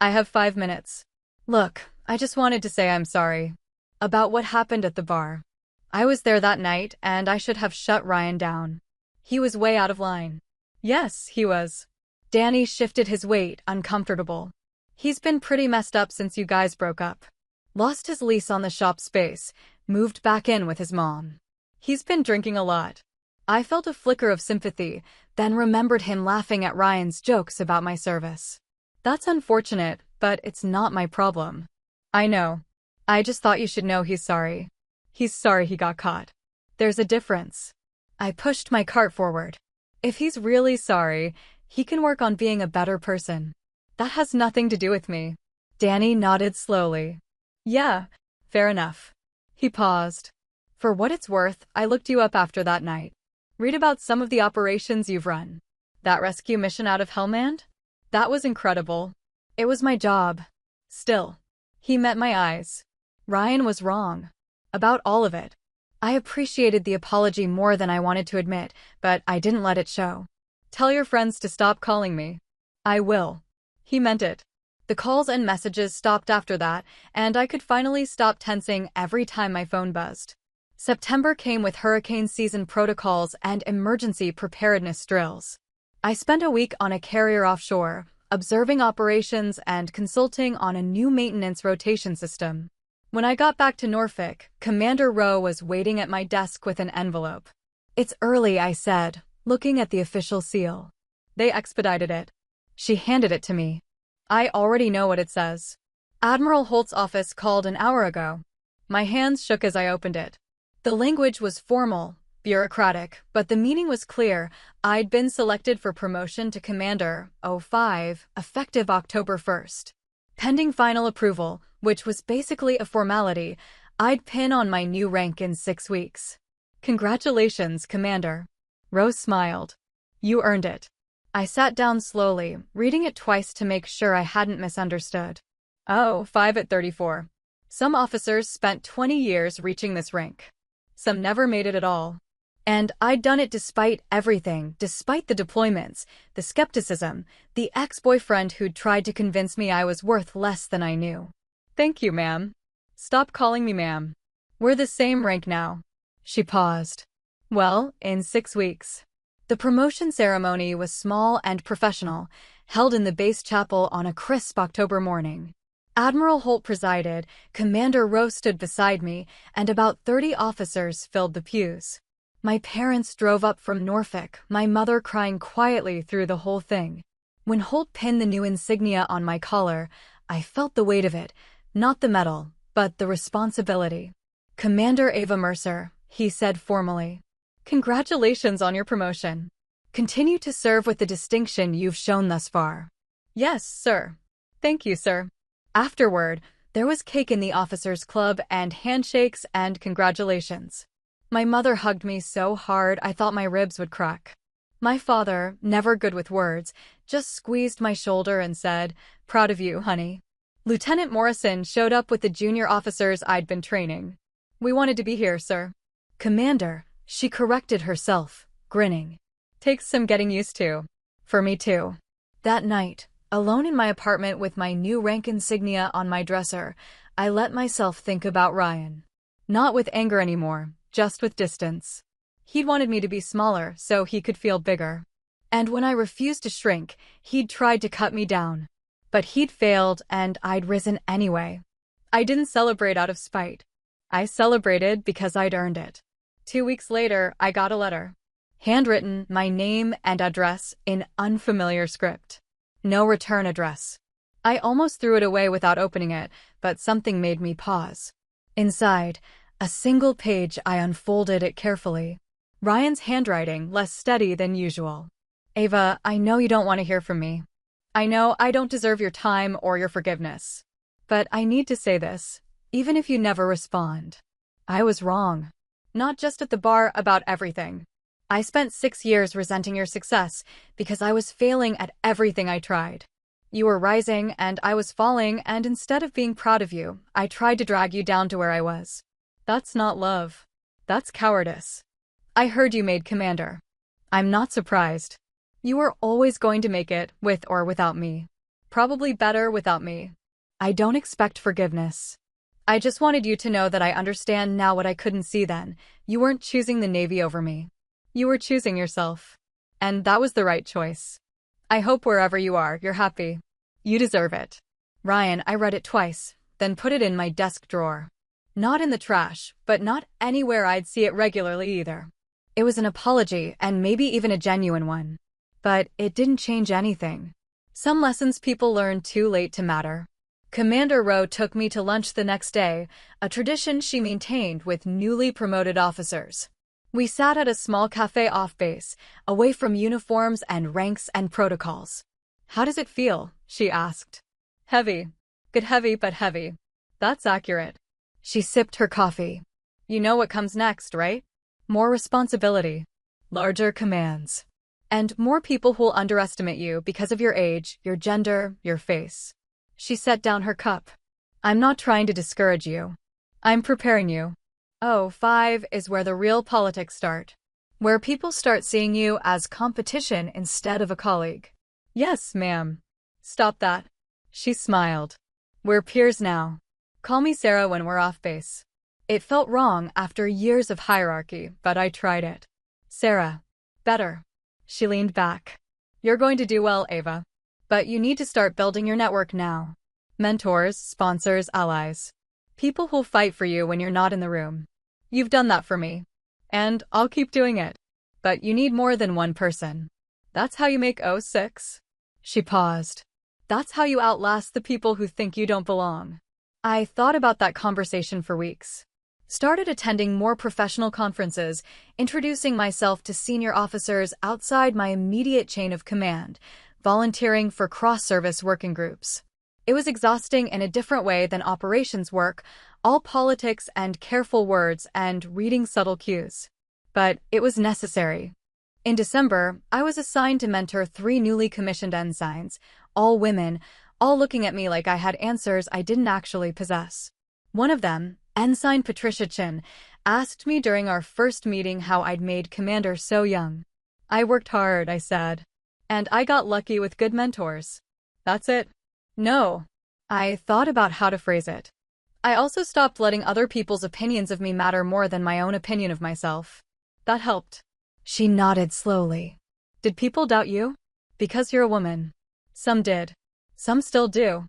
"I have 5 minutes. Look, I just wanted to say I'm sorry. About what happened at the bar. I was there that night and I should have shut Ryan down. He was way out of line." "Yes, he was." Danny shifted his weight, uncomfortable. "He's been pretty messed up since you guys broke up. Lost his lease on the shop space, moved back in with his mom. He's been drinking a lot." I felt a flicker of sympathy, then remembered him laughing at Ryan's jokes about my service. "That's unfortunate, but it's not my problem." "I know. I just thought you should know he's sorry. He's sorry he got caught. There's a difference." I pushed my cart forward. "If he's really sorry, he can work on being a better person. That has nothing to do with me." Danny nodded slowly. "Yeah, fair enough." He paused. "For what it's worth, I looked you up after that night. Read about some of the operations you've run. That rescue mission out of Helmand? That was incredible. It was my job. Still." He met my eyes. Ryan was wrong. About all of it. I appreciated the apology more than I wanted to admit, but I didn't let it show. "Tell your friends to stop calling me." "I will." He meant it. The calls and messages stopped after that, and I could finally stop tensing every time my phone buzzed. September came with hurricane season protocols and emergency preparedness drills. I spent a week on a carrier offshore, observing operations and consulting on a new maintenance rotation system. When I got back to Norfolk, Commander Rowe was waiting at my desk with an envelope. "It's early," I said, looking at the official seal. "They expedited it." She handed it to me. "I already know what it says. Admiral Holt's office called an hour ago." My hands shook as I opened it. The language was formal, bureaucratic, but the meaning was clear. I'd been selected for promotion to Commander 05, effective October 1st. Pending final approval, which was basically a formality, I'd pin on my new rank in 6 weeks. "Congratulations, Commander." Rose smiled. "You earned it." I sat down slowly, reading it twice to make sure I hadn't misunderstood. "Oh, 5 at 34. Some officers spent 20 years reaching this rank. Some never made it at all. And I'd done it despite everything, despite the deployments, the skepticism, the ex-boyfriend who'd tried to convince me I was worth less than I knew." "Thank you, ma'am." "Stop calling me ma'am. We're the same rank now." She paused. "Well, in 6 weeks." The promotion ceremony was small and professional, held in the base chapel on a crisp October morning. Admiral Holt presided, Commander Rowe stood beside me, and about 30 officers filled the pews. My parents drove up from Norfolk, my mother crying quietly through the whole thing. When Holt pinned the new insignia on my collar, I felt the weight of it, not the medal, but the responsibility. "Commander Ava Mercer," he said formally. "Congratulations on your promotion. Continue to serve with the distinction you've shown thus far." "Yes, sir." "Thank you, sir." Afterward, there was cake in the officers' club and handshakes and congratulations. My mother hugged me so hard I thought my ribs would crack. My father, never good with words, just squeezed my shoulder and said, "Proud of you, honey." Lieutenant Morrison showed up with the junior officers I'd been training. "We wanted to be here, sir." "Commander," she corrected herself, grinning. "Takes some getting used to." For me too. That night, alone in my apartment with my new rank insignia on my dresser, I let myself think about Ryan. Not with anger anymore, just with distance. He'd wanted me to be smaller so he could feel bigger. And when I refused to shrink, he'd tried to cut me down. But he'd failed and I'd risen anyway. I didn't celebrate out of spite. I celebrated because I'd earned it. 2 weeks later, I got a letter. Handwritten, my name and address in unfamiliar script. No return address. I almost threw it away without opening it, but something made me pause. Inside, a single page, I unfolded it carefully. Ryan's handwriting, less steady than usual. "Ava, I know you don't want to hear from me. I know I don't deserve your time or your forgiveness. But I need to say this, even if you never respond. I was wrong. Not just at the bar, about everything. I spent 6 years resenting your success because I was failing at everything I tried. You were rising and I was falling, and instead of being proud of you, I tried to drag you down to where I was. That's not love. That's cowardice. I heard you made commander. I'm not surprised. You were always going to make it, with or without me. Probably better without me. I don't expect forgiveness. I just wanted you to know that I understand now what I couldn't see then. You weren't choosing the Navy over me. You were choosing yourself. And that was the right choice. I hope wherever you are, you're happy. You deserve it." Ryan, I read it twice, then put it in my desk drawer. Not in the trash, but not anywhere I'd see it regularly either. It was an apology, and maybe even a genuine one. But it didn't change anything. Some lessons people learn too late to matter. Commander Rowe took me to lunch the next day, a tradition she maintained with newly promoted officers. We sat at a small cafe off base, away from uniforms and ranks and protocols. "How does it feel?" she asked. "Heavy. Good heavy, but heavy." "That's accurate." She sipped her coffee. "You know what comes next, right? More responsibility. Larger commands. And more people who'll underestimate you because of your age, your gender, your face." She set down her cup. "I'm not trying to discourage you. I'm preparing you. Oh, 5 is where the real politics start. Where people start seeing you as competition instead of a colleague." "Yes, ma'am." "Stop that." She smiled. "We're peers now. Call me Sarah when we're off base." It felt wrong after years of hierarchy, but I tried it. "Sarah. Better." She leaned back. "You're going to do well, Ava. But you need to start building your network now. Mentors, sponsors, allies. People who'll fight for you when you're not in the room. You've done that for me. And I'll keep doing it. But you need more than one person. That's how you make 06. She paused. "That's how you outlast the people who think you don't belong." I thought about that conversation for weeks. Started attending more professional conferences, introducing myself to senior officers outside my immediate chain of command, volunteering for cross-service working groups. It was exhausting in a different way than operations work, all politics and careful words and reading subtle cues. But it was necessary. In December, I was assigned to mentor 3 newly commissioned ensigns, all women, all looking at me like I had answers I didn't actually possess. One of them, Ensign Patricia Chin, asked me during our first meeting how I'd made commander so young. "I worked hard," I said. "And I got lucky with good mentors." "That's it?" "No." I thought about how to phrase it. I also stopped letting other people's opinions of me matter more than my own opinion of myself. That helped. She nodded slowly. "Did people doubt you?" "Because you're a woman." "Some did. Some still do."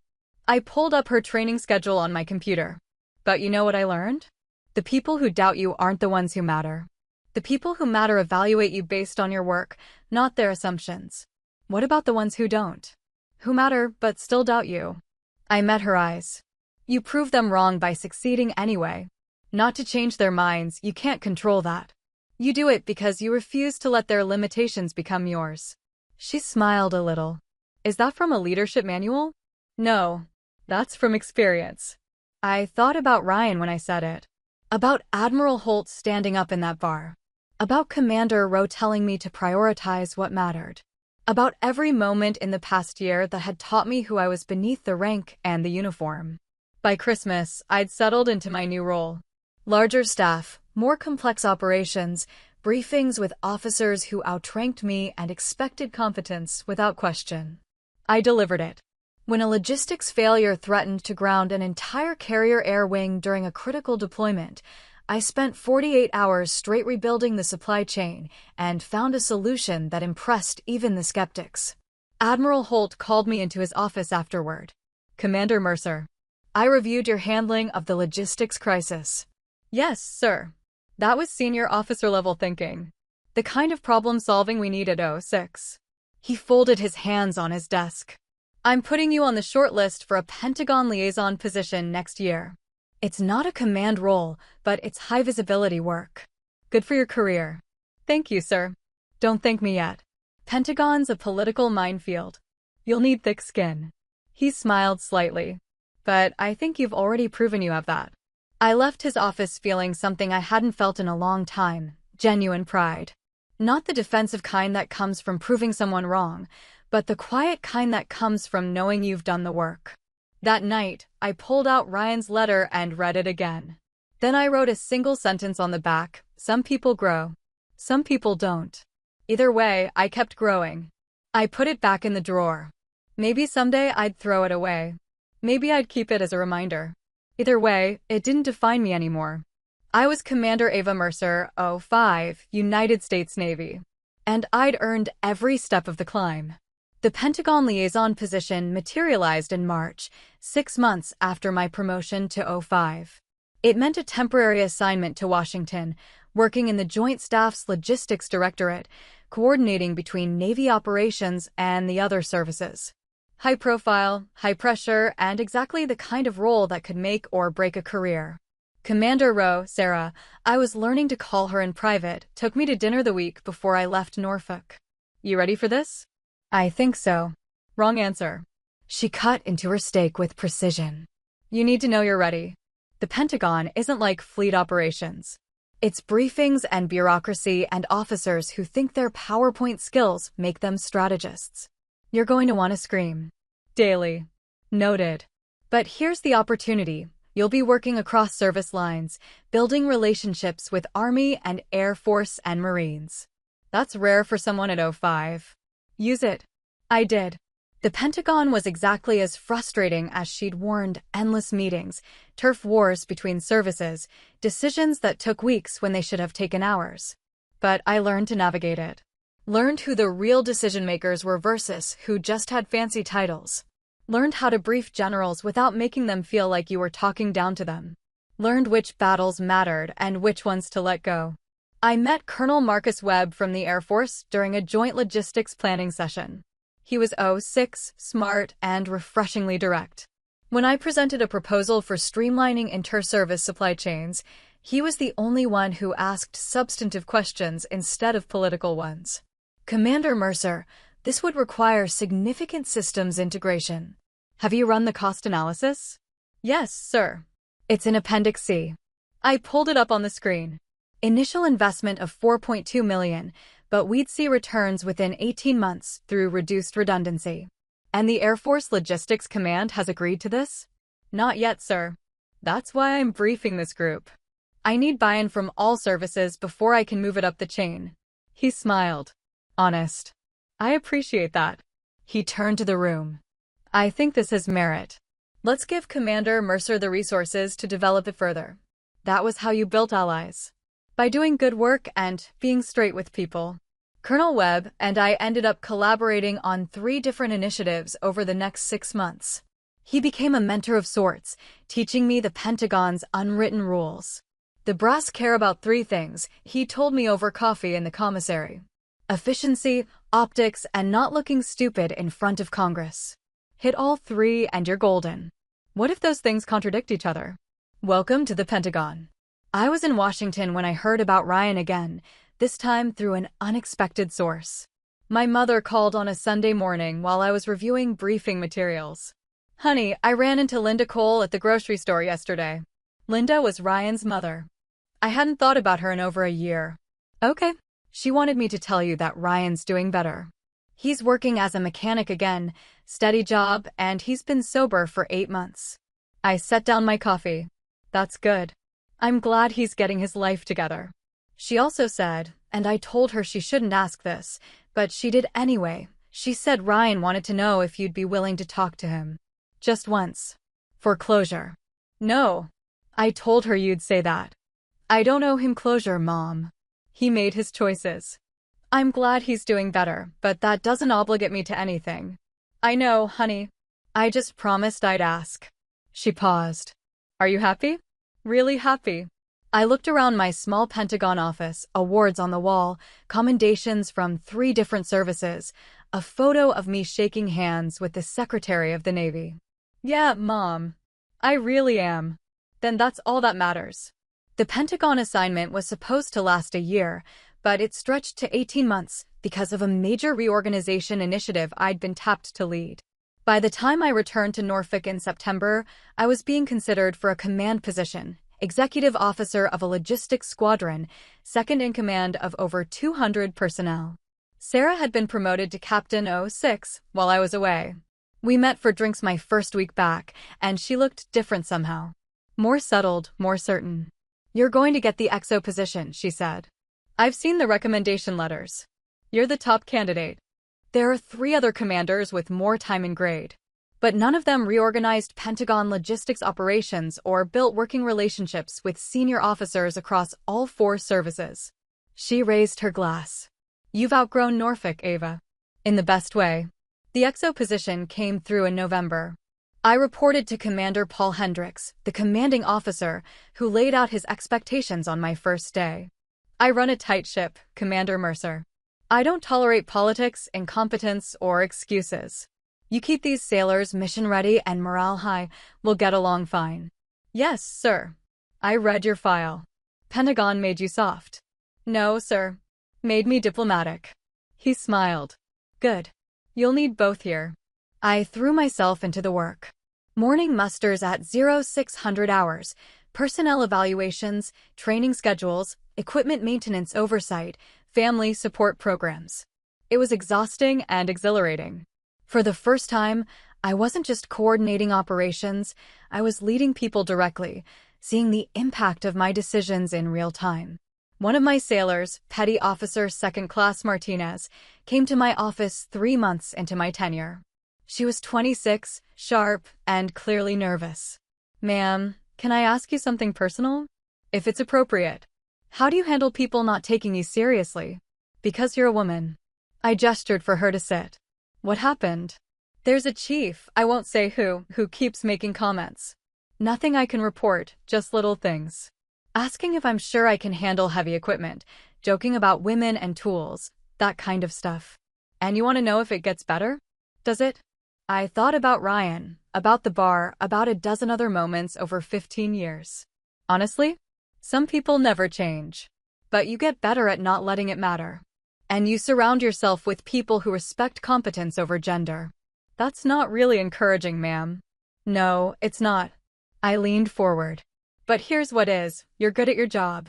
I pulled up her training schedule on my computer. But you know what I learned? The people who doubt you aren't the ones who matter. The people who matter evaluate you based on your work, not their assumptions. What about the ones who don't? Who matter but still doubt you? I met her eyes. You prove them wrong by succeeding anyway. Not to change their minds, you can't control that. You do it because you refuse to let their limitations become yours. She smiled a little. Is that from a leadership manual? No, that's from experience. I thought about Ryan when I said it. About Admiral Holt standing up in that bar. About Commander Rowe telling me to prioritize what mattered. About every moment in the past year that had taught me who I was beneath the rank and the uniform. By Christmas, I'd settled into my new role. Larger staff, more complex operations, briefings with officers who outranked me and expected competence without question. I delivered it. When a logistics failure threatened to ground an entire carrier air wing during a critical deployment, I spent 48 hours straight rebuilding the supply chain and found a solution that impressed even the skeptics. Admiral Holt called me into his office afterward. Commander Mercer, I reviewed your handling of the logistics crisis. Yes, sir. That was senior officer-level thinking. The kind of problem-solving we need at O6. He folded his hands on his desk. I'm putting you on the short list for a Pentagon liaison position next year. It's not a command role, but it's high-visibility work. Good for your career. Thank you, sir. Don't thank me yet. Pentagon's a political minefield. You'll need thick skin. He smiled slightly. But I think you've already proven you have that. I left his office feeling something I hadn't felt in a long time, genuine pride. Not the defensive kind that comes from proving someone wrong, but the quiet kind that comes from knowing you've done the work. That night, I pulled out Ryan's letter and read it again. Then I wrote a single sentence on the back: some people grow. Some people don't. Either way, I kept growing. I put it back in the drawer. Maybe someday I'd throw it away. Maybe I'd keep it as a reminder. Either way, it didn't define me anymore. I was Commander Ava Mercer, 05, United States Navy. And I'd earned every step of the climb. The Pentagon liaison position materialized in March, 6 months after my promotion to 05. It meant a temporary assignment to Washington, working in the Joint Staff's Logistics Directorate, coordinating between Navy operations and the other services. High profile, high pressure, and exactly the kind of role that could make or break a career. Commander Rowe, Sarah, I was learning to call her in private, took me to dinner the week before I left Norfolk. You ready for this? I think so. Wrong answer. She cut into her steak with precision. You need to know you're ready. The Pentagon isn't like fleet operations. It's briefings and bureaucracy and officers who think their PowerPoint skills make them strategists. You're going to want to scream. Daily. Noted. But here's the opportunity. You'll be working across service lines, building relationships with Army and Air Force and Marines. That's rare for someone at 05. Use it. I did. The Pentagon was exactly as frustrating as she'd warned: endless meetings, turf wars between services, decisions that took weeks when they should have taken hours. But I learned to navigate it. Learned who the real decision-makers were versus who just had fancy titles. Learned how to brief generals without making them feel like you were talking down to them. Learned which battles mattered and which ones to let go. I met Colonel Marcus Webb from the Air Force during a joint logistics planning session. He was 06, smart, and refreshingly direct. When I presented a proposal for streamlining inter-service supply chains, he was the only one who asked substantive questions instead of political ones. Commander Mercer, this would require significant systems integration. Have you run the cost analysis? Yes, sir. It's in Appendix C. I pulled it up on the screen. Initial investment of $4.2 million, but we'd see returns within 18 months through reduced redundancy. And the Air Force Logistics Command has agreed to this? Not yet, sir. That's why I'm briefing this group. I need buy-in from all services before I can move it up the chain. He smiled. Honest. I appreciate that. He turned to the room. I think this has merit. Let's give Commander Mercer the resources to develop it further. That was how you built allies. By doing good work and being straight with people. Colonel Webb and I ended up collaborating on 3 different initiatives over the next 6 months. He became a mentor of sorts, teaching me the Pentagon's unwritten rules. The brass care about 3 things, he told me over coffee in the commissary. Efficiency, optics, and not looking stupid in front of Congress. Hit all 3 and you're golden. What if those things contradict each other? Welcome to the Pentagon. I was in Washington when I heard about Ryan again, this time through an unexpected source. My mother called on a Sunday morning while I was reviewing briefing materials. Honey, I ran into Linda Cole at the grocery store yesterday. Linda was Ryan's mother. I hadn't thought about her in over a year. Okay. She wanted me to tell you that Ryan's doing better. He's working as a mechanic again, steady job, and he's been sober for 8 months. I set down my coffee. That's good. I'm glad he's getting his life together. She also said, and I told her she shouldn't ask this, but she did anyway. She said Ryan wanted to know if you'd be willing to talk to him. Just once. For closure. No. I told her you'd say that. I don't owe him closure, Mom. He made his choices. I'm glad he's doing better, but that doesn't obligate me to anything. I know, honey. I just promised I'd ask. She paused. Are you happy? Really happy. I looked around my small Pentagon office, awards on the wall, commendations from 3 different services, a photo of me shaking hands with the Secretary of the Navy. Yeah, Mom. I really am. Then that's all that matters. The Pentagon assignment was supposed to last a year, but it stretched to 18 months because of a major reorganization initiative I'd been tapped to lead. By the time I returned to Norfolk in September, I was being considered for a command position, executive officer of a logistics squadron, second in command of over 200 personnel. Sarah had been promoted to Captain 06 while I was away. We met for drinks my first week back, and she looked different somehow. More settled, more certain. You're going to get the XO position, she said. I've seen the recommendation letters. You're the top candidate. There are 3 other commanders with more time and grade, but none of them reorganized Pentagon logistics operations or built working relationships with senior officers across all 4 services. She raised her glass. You've outgrown Norfolk, Ava. In the best way. The XO position came through in November. I reported to Commander Paul Hendricks, the commanding officer, who laid out his expectations on my first day. I run a tight ship, Commander Mercer. I don't tolerate politics, incompetence, or excuses. You keep these sailors mission-ready and morale high, we'll get along fine. Yes, sir. I read your file. Pentagon made you soft. No, sir. Made me diplomatic. He smiled. Good. You'll need both here. I threw myself into the work. Morning musters at 0600 hours, personnel evaluations, training schedules, equipment maintenance oversight, family support programs. It was exhausting and exhilarating. For the first time, I wasn't just coordinating operations, I was leading people directly, seeing the impact of my decisions in real time. One of my sailors, Petty Officer 2nd Class Martinez, came to my office 3 months into my tenure. She was 26, sharp, and clearly nervous. Ma'am, can I ask you something personal? If it's appropriate. How do you handle people not taking you seriously? Because you're a woman. I gestured for her to sit. What happened? There's a chief, I won't say who keeps making comments. Nothing I can report, just little things. Asking if I'm sure I can handle heavy equipment, joking about women and tools, that kind of stuff. And you want to know if it gets better? Does it? I thought about Ryan, about the bar, about a dozen other moments over 15 years. Honestly, some people never change. But you get better at not letting it matter. And you surround yourself with people who respect competence over gender. That's not really encouraging, ma'am. No, it's not. I leaned forward. But here's what is, you're good at your job.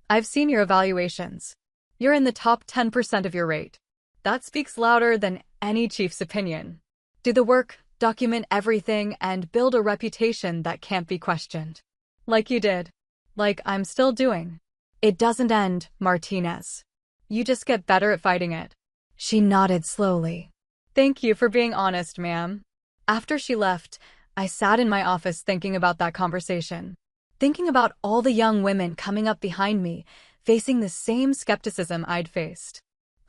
I've seen your evaluations. You're in the top 10% of your rate. That speaks louder than any chief's opinion. Do the work, document everything, and build a reputation that can't be questioned. Like you did. Like I'm still doing. It doesn't end, Martinez. You just get better at fighting it. She nodded slowly. Thank you for being honest, ma'am. After she left, I sat in my office thinking about that conversation. Thinking about all the young women coming up behind me, facing the same skepticism I'd faced.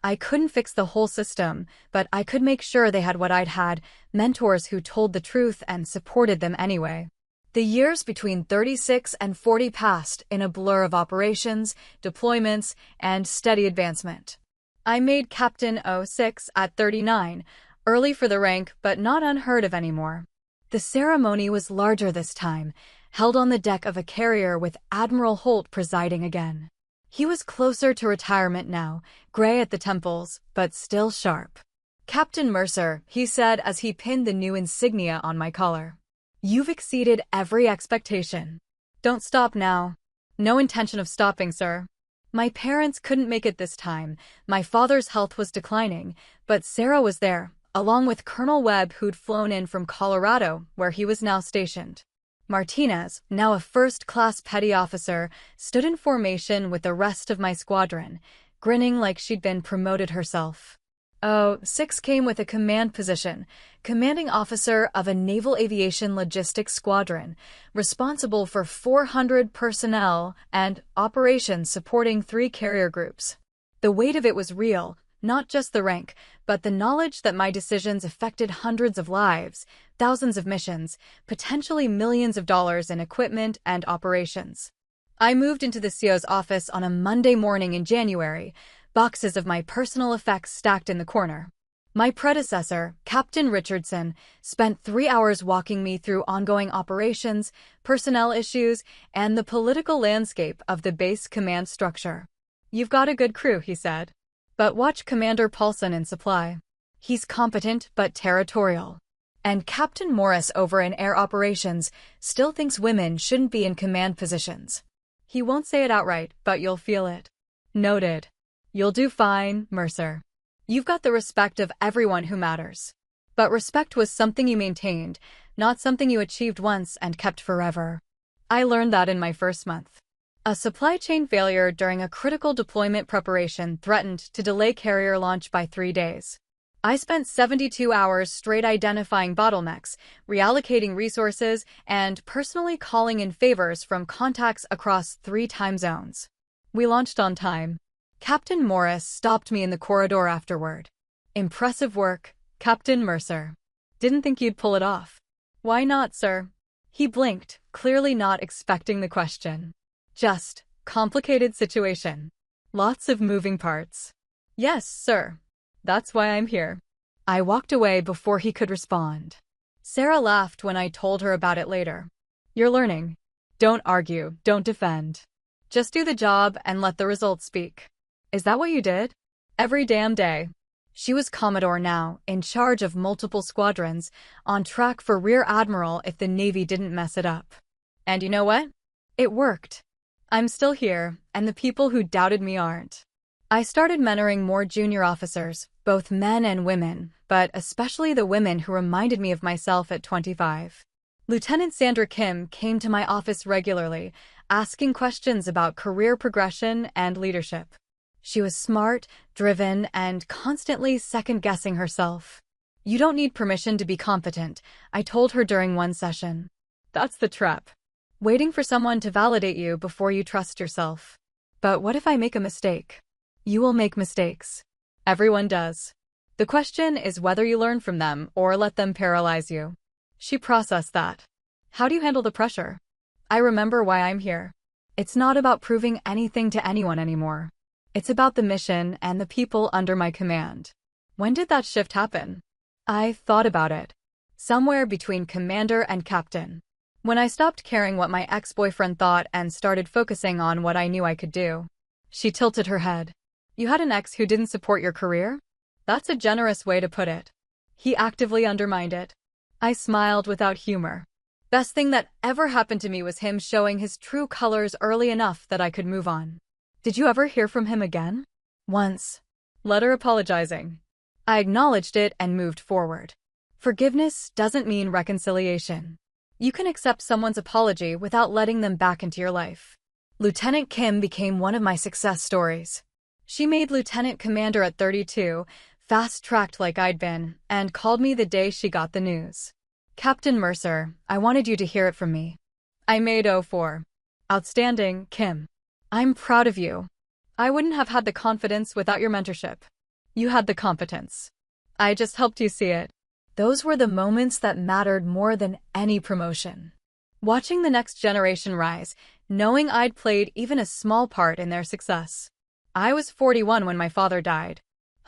I couldn't fix the whole system, but I could make sure they had what I'd had, mentors who told the truth and supported them anyway. The years between 36 and 40 passed in a blur of operations, deployments, and steady advancement. I made Captain 06 at 39, early for the rank but not unheard of anymore. The ceremony was larger this time, held on the deck of a carrier with Admiral Holt presiding again. He was closer to retirement now, gray at the temples, but still sharp. "Captain Mercer," he said as he pinned the new insignia on my collar. "You've exceeded every expectation. Don't stop now." "No intention of stopping, sir." My parents couldn't make it this time. My father's health was declining, but Sarah was there, along with Colonel Webb, who'd flown in from Colorado, where he was now stationed. Martinez, now a first-class petty officer, stood in formation with the rest of my squadron, grinning like she'd been promoted herself. Oh, 6 came with a command position, commanding officer of a naval aviation logistics squadron, responsible for 400 personnel and operations supporting 3 carrier groups. The weight of it was real, not just the rank, but the knowledge that my decisions affected hundreds of lives, thousands of missions, potentially millions of dollars in equipment and operations. I moved into the CO's office on a Monday morning in January, boxes of my personal effects stacked in the corner. My predecessor, Captain Richardson, spent 3 hours walking me through ongoing operations, personnel issues, and the political landscape of the base command structure. "You've got a good crew," he said. "But watch Commander Paulson in supply. He's competent but territorial. And Captain Morris over in air operations still thinks women shouldn't be in command positions. He won't say it outright, but you'll feel it." Noted. "You'll do fine, Mercer. You've got the respect of everyone who matters." But respect was something you maintained, not something you achieved once and kept forever. I learned that in my first month. A supply chain failure during a critical deployment preparation threatened to delay carrier launch by 3 days. I spent 72 hours straight identifying bottlenecks, reallocating resources, and personally calling in favors from contacts across 3 time zones. We launched on time. Captain Morris stopped me in the corridor afterward. "Impressive work, Captain Mercer. Didn't think you'd pull it off." "Why not, sir?" He blinked, clearly not expecting the question. "Just complicated situation. Lots of moving parts." "Yes, sir. That's why I'm here." I walked away before he could respond. Sarah laughed when I told her about it later. "You're learning. Don't argue, don't defend. Just do the job and let the results speak." "Is that what you did?" "Every damn day." She was Commodore now, in charge of multiple squadrons, on track for Rear Admiral if the Navy didn't mess it up. And you know what? It worked. I'm still here, and the people who doubted me aren't. I started mentoring more junior officers, both men and women, but especially the women who reminded me of myself at 25. Lieutenant Sandra Kim came to my office regularly, asking questions about career progression and leadership. She was smart, driven, and constantly second-guessing herself. "You don't need permission to be competent," I told her during one session. "That's the trap. Waiting for someone to validate you before you trust yourself." "But what if I make a mistake?" "You will make mistakes. Everyone does. The question is whether you learn from them or let them paralyze you." She processed that. "How do you handle the pressure?" "I remember why I'm here. It's not about proving anything to anyone anymore. It's about the mission and the people under my command." When did that shift happen? I thought about it. Somewhere between commander and captain. When I stopped caring what my ex-boyfriend thought and started focusing on what I knew I could do. She tilted her head. "You had an ex who didn't support your career?" "That's a generous way to put it." He actively undermined it. I smiled without humor. Best thing that ever happened to me was him showing his true colors early enough that I could move on. "Did you ever hear from him again?" "Once. Letter apologizing." I acknowledged it and moved forward. Forgiveness doesn't mean reconciliation. You can accept someone's apology without letting them back into your life. Lieutenant Kim became one of my success stories. She made lieutenant commander at 32, fast-tracked like I'd been, and called me the day she got the news. "Captain Mercer, I wanted you to hear it from me." I made 04. "Outstanding, Kim. I'm proud of you. I wouldn't have had the confidence without your mentorship. You had the competence. I just helped you see it." Those were the moments that mattered more than any promotion. Watching the next generation rise, knowing I'd played even a small part in their success. I was 41 when my father died.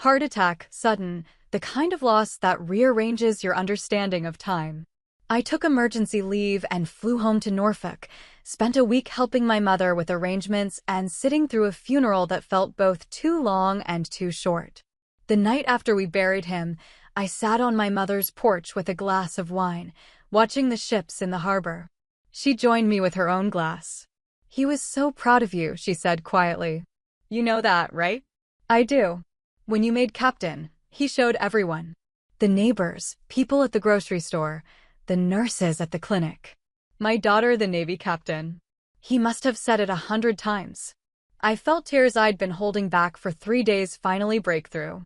Heart attack, sudden, the kind of loss that rearranges your understanding of time. I took emergency leave and flew home to Norfolk, spent a week helping my mother with arrangements and sitting through a funeral that felt both too long and too short. The night after we buried him, I sat on my mother's porch with a glass of wine, watching the ships in the harbor. She joined me with her own glass. "He was so proud of you," she said quietly. "You know that, right?" "I do. When you made captain, he showed everyone. The neighbors, people at the grocery store, the nurses at the clinic. My daughter, the Navy captain. He must have said it 100 times. I felt tears I'd been holding back for 3 days finally break through.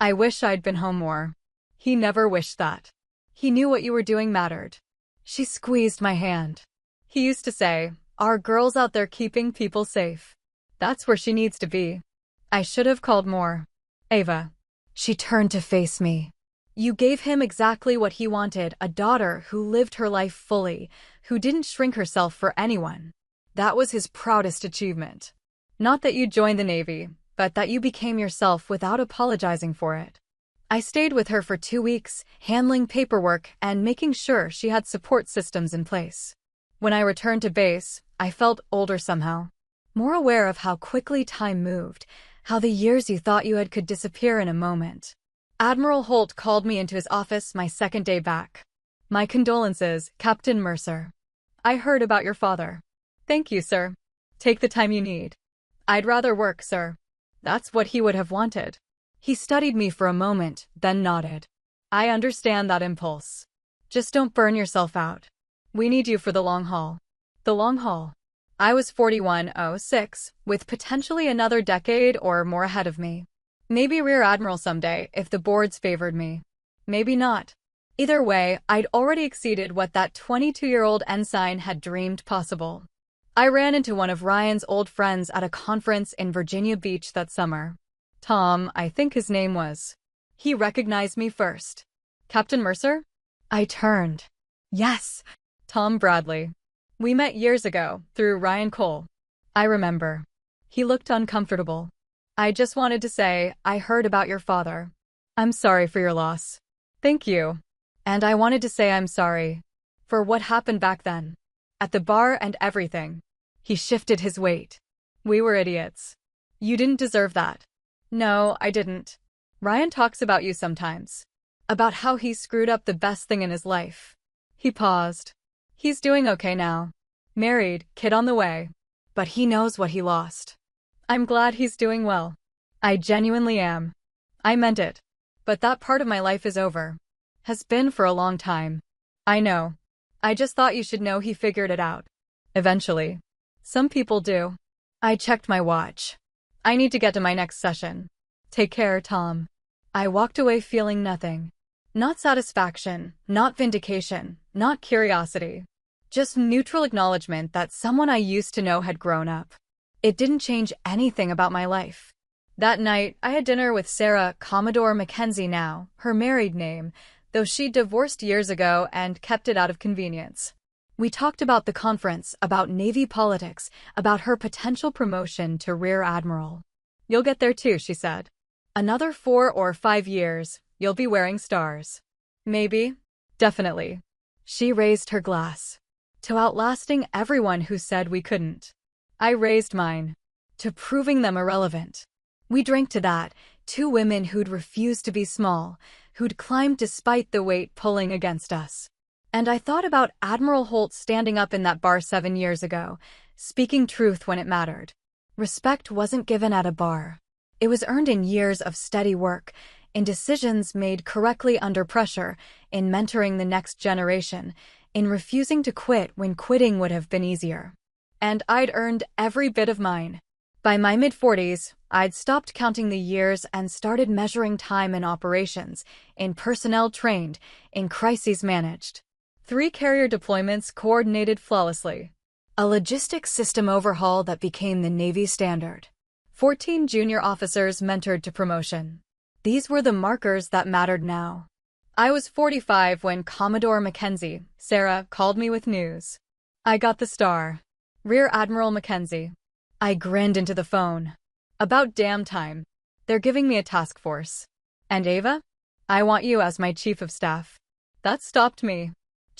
I wish I'd been home more. He never wished that. He knew what you were doing mattered." She squeezed my hand. "He used to say, 'Our girl's out there keeping people safe. That's where she needs to be.' I should have called more." "Ava." She turned to face me. "You gave him exactly what he wanted, a daughter who lived her life fully, who didn't shrink herself for anyone. That was his proudest achievement. Not that you joined the Navy, but that you became yourself without apologizing for it." I stayed with her for 2 weeks, handling paperwork and making sure she had support systems in place. When I returned to base, I felt older somehow. More aware of how quickly time moved, how the years you thought you had could disappear in a moment. Admiral Holt called me into his office my second day back. "My condolences, Captain Mercer. I heard about your father." "Thank you, sir. Take the time you need." "I'd rather work, sir." That's what he would have wanted. He studied me for a moment, then nodded. "I understand that impulse. Just don't burn yourself out. We need you for the long haul." The long haul. I was 4106, with potentially another decade or more ahead of me. Maybe Rear Admiral someday, if the boards favored me. Maybe not. Either way, I'd already exceeded what that 22-year-old ensign had dreamed possible. I ran into one of Ryan's old friends at a conference in Virginia Beach that summer. Tom, I think his name was. He recognized me first. "Captain Mercer?" I turned. "Yes, Tom Bradley. We met years ago, through Ryan Cole." "I remember." He looked uncomfortable. "I just wanted to say, I heard about your father. I'm sorry for your loss." "Thank you. And I wanted to say I'm sorry for what happened back then. At the bar and everything." He shifted his weight. "We were idiots. You didn't deserve that." "No, I didn't. Ryan talks about you sometimes. About how he screwed up the best thing in his life." He paused. "He's doing okay now. Married, kid on the way. But he knows what he lost." "I'm glad he's doing well." "I genuinely am. I meant it. But that part of my life is over. Has been for a long time." "I know. I just thought you should know he figured it out. Eventually. Some people do." I checked my watch. "I need to get to my next session. Take care, Tom." I walked away feeling nothing. Not satisfaction, not vindication, not curiosity. Just neutral acknowledgement that someone I used to know had grown up. It didn't change anything about my life. That night, I had dinner with Sarah Commodore Mackenzie now, her married name, though she'd divorced years ago and kept it out of convenience. We talked about the conference, about Navy politics, about her potential promotion to Rear Admiral. "You'll get there too," she said. "Another 4 or 5 years, you'll be wearing stars." "Maybe. Definitely." She raised her glass. "To outlasting everyone who said we couldn't." I raised mine. "To proving them irrelevant." We drank to that, 2 women who'd refused to be small, who'd climbed despite the weight pulling against us. And I thought about Admiral Holt standing up in that bar 7 years ago, speaking truth when it mattered. Respect wasn't given at a bar. It was earned in years of steady work, in decisions made correctly under pressure, in mentoring the next generation, in refusing to quit when quitting would have been easier. And I'd earned every bit of mine. By my mid-40s, I'd stopped counting the years and started measuring time in operations, in personnel trained, in crises managed. 3 carrier deployments coordinated flawlessly. A logistics system overhaul that became the Navy standard. 14 junior officers mentored to promotion. These were the markers that mattered now. I was 45 when Commodore Mackenzie, Sarah, called me with news. I got the star. Rear Admiral Mackenzie. I grinned into the phone. About damn time. They're giving me a task force. And Ava? I want you as my chief of staff. That stopped me.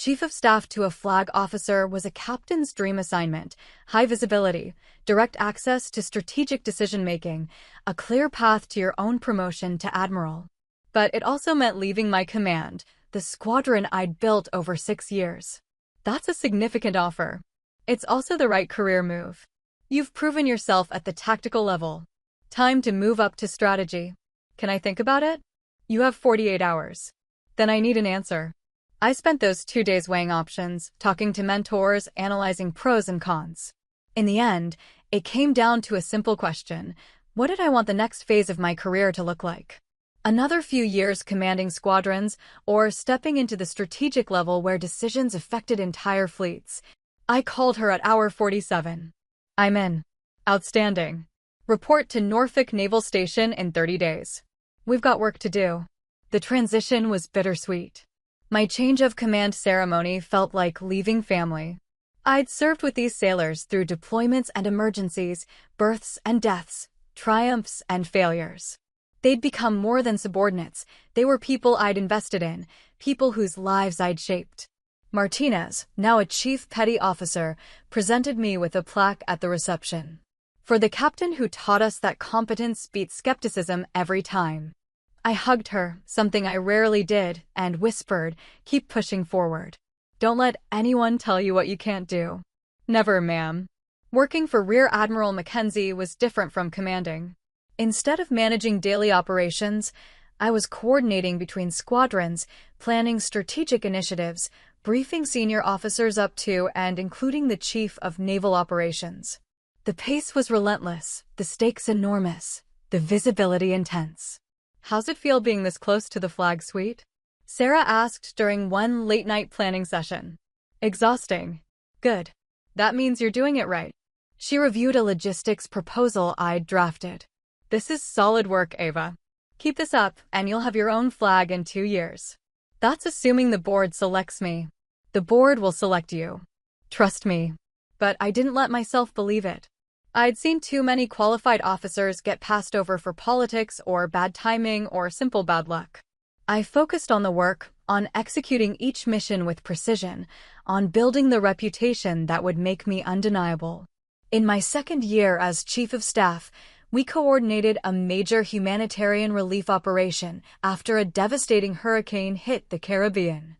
Chief of Staff to a flag officer was a captain's dream assignment: high visibility, direct access to strategic decision-making, a clear path to your own promotion to Admiral. But it also meant leaving my command, the squadron I'd built over 6 years. That's a significant offer. It's also the right career move. You've proven yourself at the tactical level. Time to move up to strategy. Can I think about it? You have 48 hours. Then I need an answer. I spent those 2 days weighing options, talking to mentors, analyzing pros and cons. In the end, it came down to a simple question: what did I want the next phase of my career to look like? Another few years commanding squadrons, or stepping into the strategic level where decisions affected entire fleets? I called her at hour 47. I'm in. Outstanding. Report to Norfolk Naval Station in 30 days. We've got work to do. The transition was bittersweet. My change of command ceremony felt like leaving family. I'd served with these sailors through deployments and emergencies, births and deaths, triumphs and failures. They'd become more than subordinates. They were people I'd invested in, people whose lives I'd shaped. Martinez, now a chief petty officer, presented me with a plaque at the reception. For the captain who taught us that competence beats skepticism every time. I hugged her, something I rarely did, and whispered, "Keep pushing forward. Don't let anyone tell you what you can't do." Never, ma'am. Working for Rear Admiral Mackenzie was different from commanding. Instead of managing daily operations, I was coordinating between squadrons, planning strategic initiatives, briefing senior officers up to and including the Chief of Naval Operations. The pace was relentless, the stakes enormous, the visibility intense. "How's it feel being this close to the flag suite?" Sarah asked during one late-night planning session. "Exhausting." "Good. That means you're doing it right." She reviewed a logistics proposal I'd drafted. "This is solid work, Ava. Keep this up, and you'll have your own flag in 2 years." "That's assuming the board selects me." "The board will select you. Trust me." But I didn't let myself believe it. I'd seen too many qualified officers get passed over for politics or bad timing or simple bad luck. I focused on the work, on executing each mission with precision, on building the reputation that would make me undeniable. In my second year as Chief of Staff, we coordinated a major humanitarian relief operation after a devastating hurricane hit the Caribbean.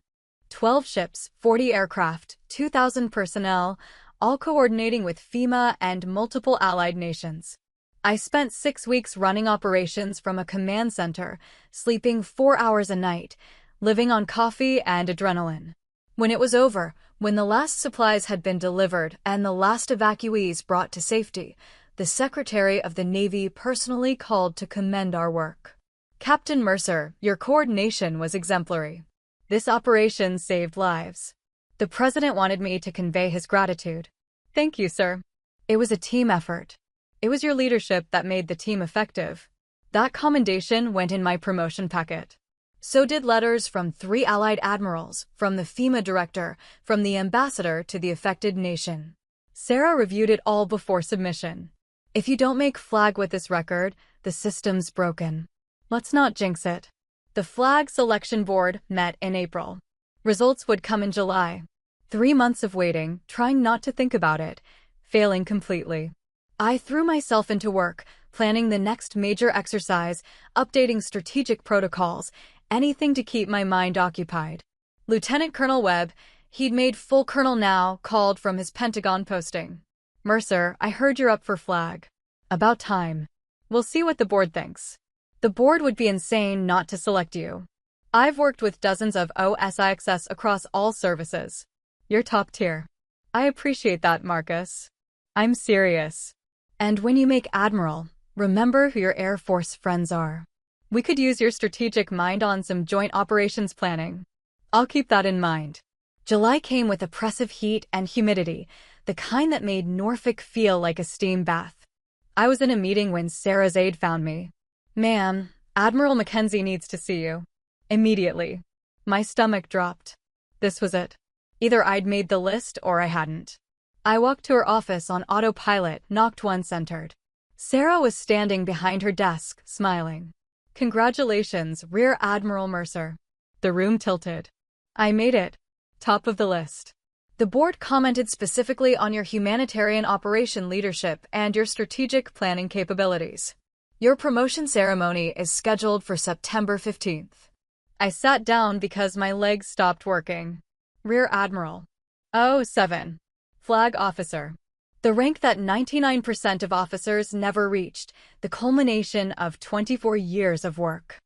12 ships, 40 aircraft, 2,000 personnel, all coordinating with FEMA and multiple allied nations. I spent 6 weeks running operations from a command center, sleeping 4 hours a night, living on coffee and adrenaline. When it was over, when the last supplies had been delivered and the last evacuees brought to safety, the Secretary of the Navy personally called to commend our work. "Captain Mercer, your coordination was exemplary. This operation saved lives." The President wanted me to convey his gratitude. "Thank you, sir. It was a team effort. It was your leadership that made the team effective." That commendation went in my promotion packet. So did letters from 3 allied admirals, from the FEMA director, from the ambassador to the affected nation. Sarah reviewed it all before submission. "If you don't make flag with this record, the system's broken. Let's not jinx it." The flag selection board met in April. Results would come in July. 3 months of waiting, trying not to think about it, failing completely. I threw myself into work, planning the next major exercise, updating strategic protocols, anything to keep my mind occupied. Lieutenant Colonel Webb, he'd made full colonel now, called from his Pentagon posting. "Mercer, I heard you're up for flag. About time. We'll see what the board thinks." The board would be insane not to select you. "I've worked with dozens of OSIXs across all services. You're top tier." "I appreciate that, Marcus. I'm serious. And when you make Admiral, remember who your Air Force friends are. We could use your strategic mind on some joint operations planning." "I'll keep that in mind." July came with oppressive heat and humidity, the kind that made Norfolk feel like a steam bath. I was in a meeting when Sarah's aide found me. "Ma'am, Admiral Mackenzie needs to see you. Immediately." My stomach dropped. This was it. Either I'd made the list or I hadn't. I walked to her office on autopilot, knocked once, entered. Sarah was standing behind her desk, smiling. "Congratulations, Rear Admiral Mercer." The room tilted. "I made it. Top of the list. The board commented specifically on your humanitarian operation leadership and your strategic planning capabilities. Your promotion ceremony is scheduled for September 15th. I sat down because my legs stopped working. Rear Admiral. 07. Flag Officer. The rank that 99% of officers never reached, the culmination of 24 years of work.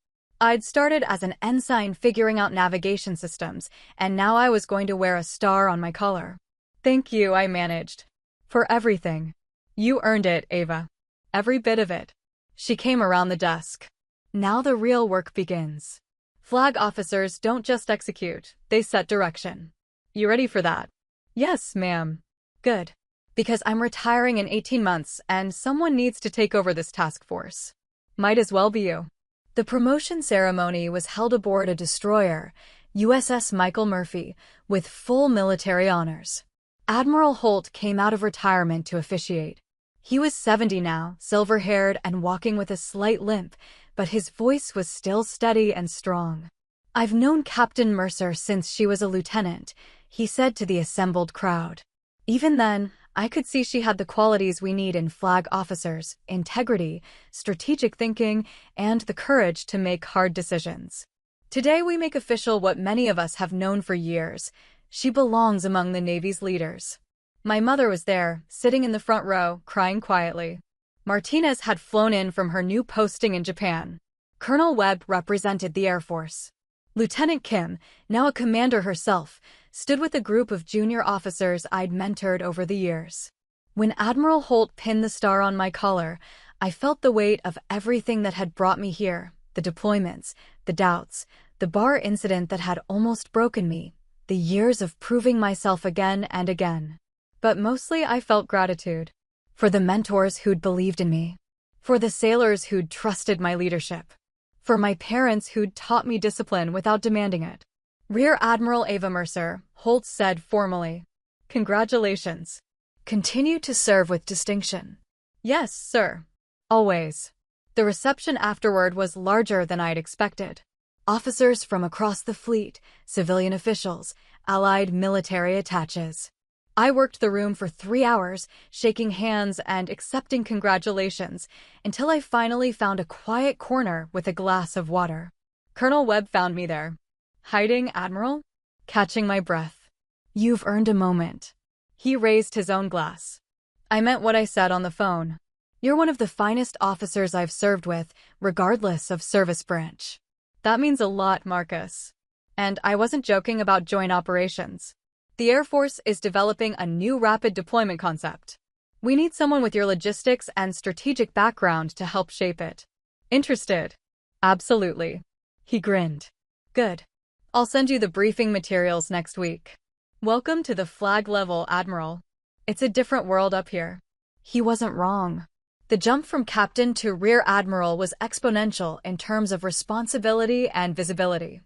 I'd started as an ensign figuring out navigation systems, and now I was going to wear a star on my collar. Thank you, I managed. For everything. You earned it, Ava. Every bit of it. She came around the desk. Now the real work begins. Flag officers don't just execute, they set direction. You ready for that? Yes, ma'am. Good. Because I'm retiring in 18 months, and someone needs to take over this task force. Might as well be you. The promotion ceremony was held aboard a destroyer, USS Michael Murphy, with full military honors. Admiral Holt came out of retirement to officiate. He was 70 now, silver-haired and walking with a slight limp, but his voice was still steady and strong. I've known Captain Mercer since she was a lieutenant, he said to the assembled crowd. Even then, I could see she had the qualities we need in flag officers: integrity, strategic thinking, and the courage to make hard decisions. Today we make official what many of us have known for years. She belongs among the Navy's leaders. My mother was there, sitting in the front row, crying quietly. Martinez had flown in from her new posting in Japan. Colonel Webb represented the Air Force. Lieutenant Kim, now a commander herself, stood with a group of junior officers I'd mentored over the years. When Admiral Holt pinned the star on my collar, I felt the weight of everything that had brought me here: the deployments, the doubts, the bar incident that had almost broken me, the years of proving myself again and again. But mostly I felt gratitude. For the mentors who'd believed in me. For the sailors who'd trusted my leadership. For my parents who'd taught me discipline without demanding it. Rear Admiral Ava Mercer, Holt said formally. Congratulations. Continue to serve with distinction. Yes, sir. Always. The reception afterward was larger than I'd expected. Officers from across the fleet, civilian officials, allied military attaches. I worked the room for 3 hours, shaking hands and accepting congratulations, until I finally found a quiet corner with a glass of water. Colonel Webb found me there. Hiding, Admiral? Catching my breath. You've earned a moment. He raised his own glass. I meant what I said on the phone. You're one of the finest officers I've served with, regardless of service branch. That means a lot, Marcus. And I wasn't joking about joint operations. The Air Force is developing a new rapid deployment concept. We need someone with your logistics and strategic background to help shape it. Interested? Absolutely. He grinned. Good. I'll send you the briefing materials next week. Welcome to the flag level, Admiral. It's a different world up here. He wasn't wrong. The jump from captain to rear admiral was exponential in terms of responsibility and visibility.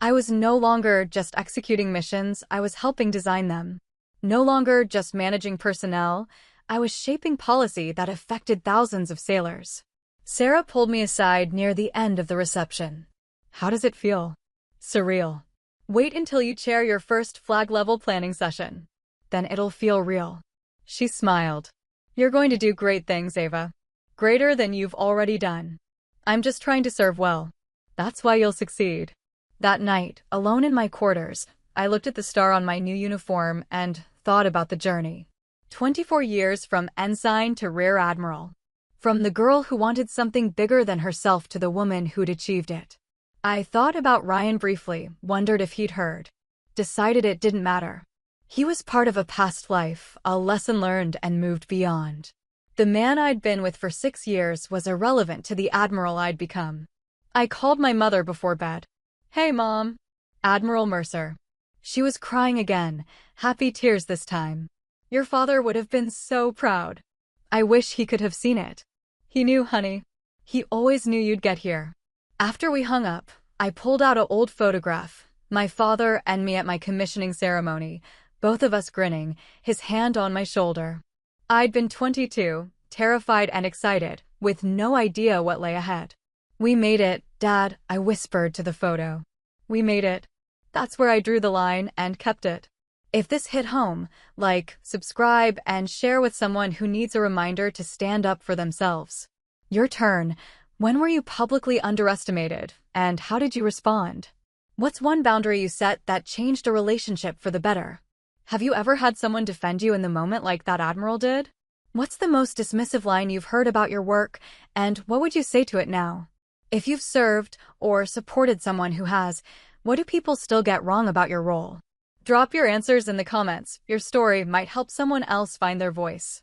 I was no longer just executing missions, I was helping design them. No longer just managing personnel, I was shaping policy that affected thousands of sailors. Sarah pulled me aside near the end of the reception. How does it feel? Surreal. Wait until you chair your first flag-level planning session. Then it'll feel real. She smiled. You're going to do great things, Ava. Greater than you've already done. I'm just trying to serve well. That's why you'll succeed. That night, alone in my quarters, I looked at the star on my new uniform and thought about the journey. 24 years from ensign to rear admiral. From the girl who wanted something bigger than herself to the woman who'd achieved it. I thought about Ryan briefly, wondered if he'd heard. Decided it didn't matter. He was part of a past life, a lesson learned and moved beyond. The man I'd been with for 6 years was irrelevant to the admiral I'd become. I called my mother before bed. Hey, Mom. Admiral Mercer. She was crying again, happy tears this time. Your father would have been so proud. I wish he could have seen it. He knew, honey. He always knew you'd get here. After we hung up, I pulled out an old photograph, my father and me at my commissioning ceremony, both of us grinning, his hand on my shoulder. I'd been 22, terrified and excited, with no idea what lay ahead. We made it, Dad, I whispered to the photo. We made it. That's where I drew the line and kept it. If this hit home, like, subscribe, and share with someone who needs a reminder to stand up for themselves. Your turn. When were you publicly underestimated, and how did you respond? What's one boundary you set that changed a relationship for the better? Have you ever had someone defend you in the moment like that Admiral did? What's the most dismissive line you've heard about your work, and what would you say to it now? If you've served or supported someone who has, what do people still get wrong about your role? Drop your answers in the comments. Your story might help someone else find their voice.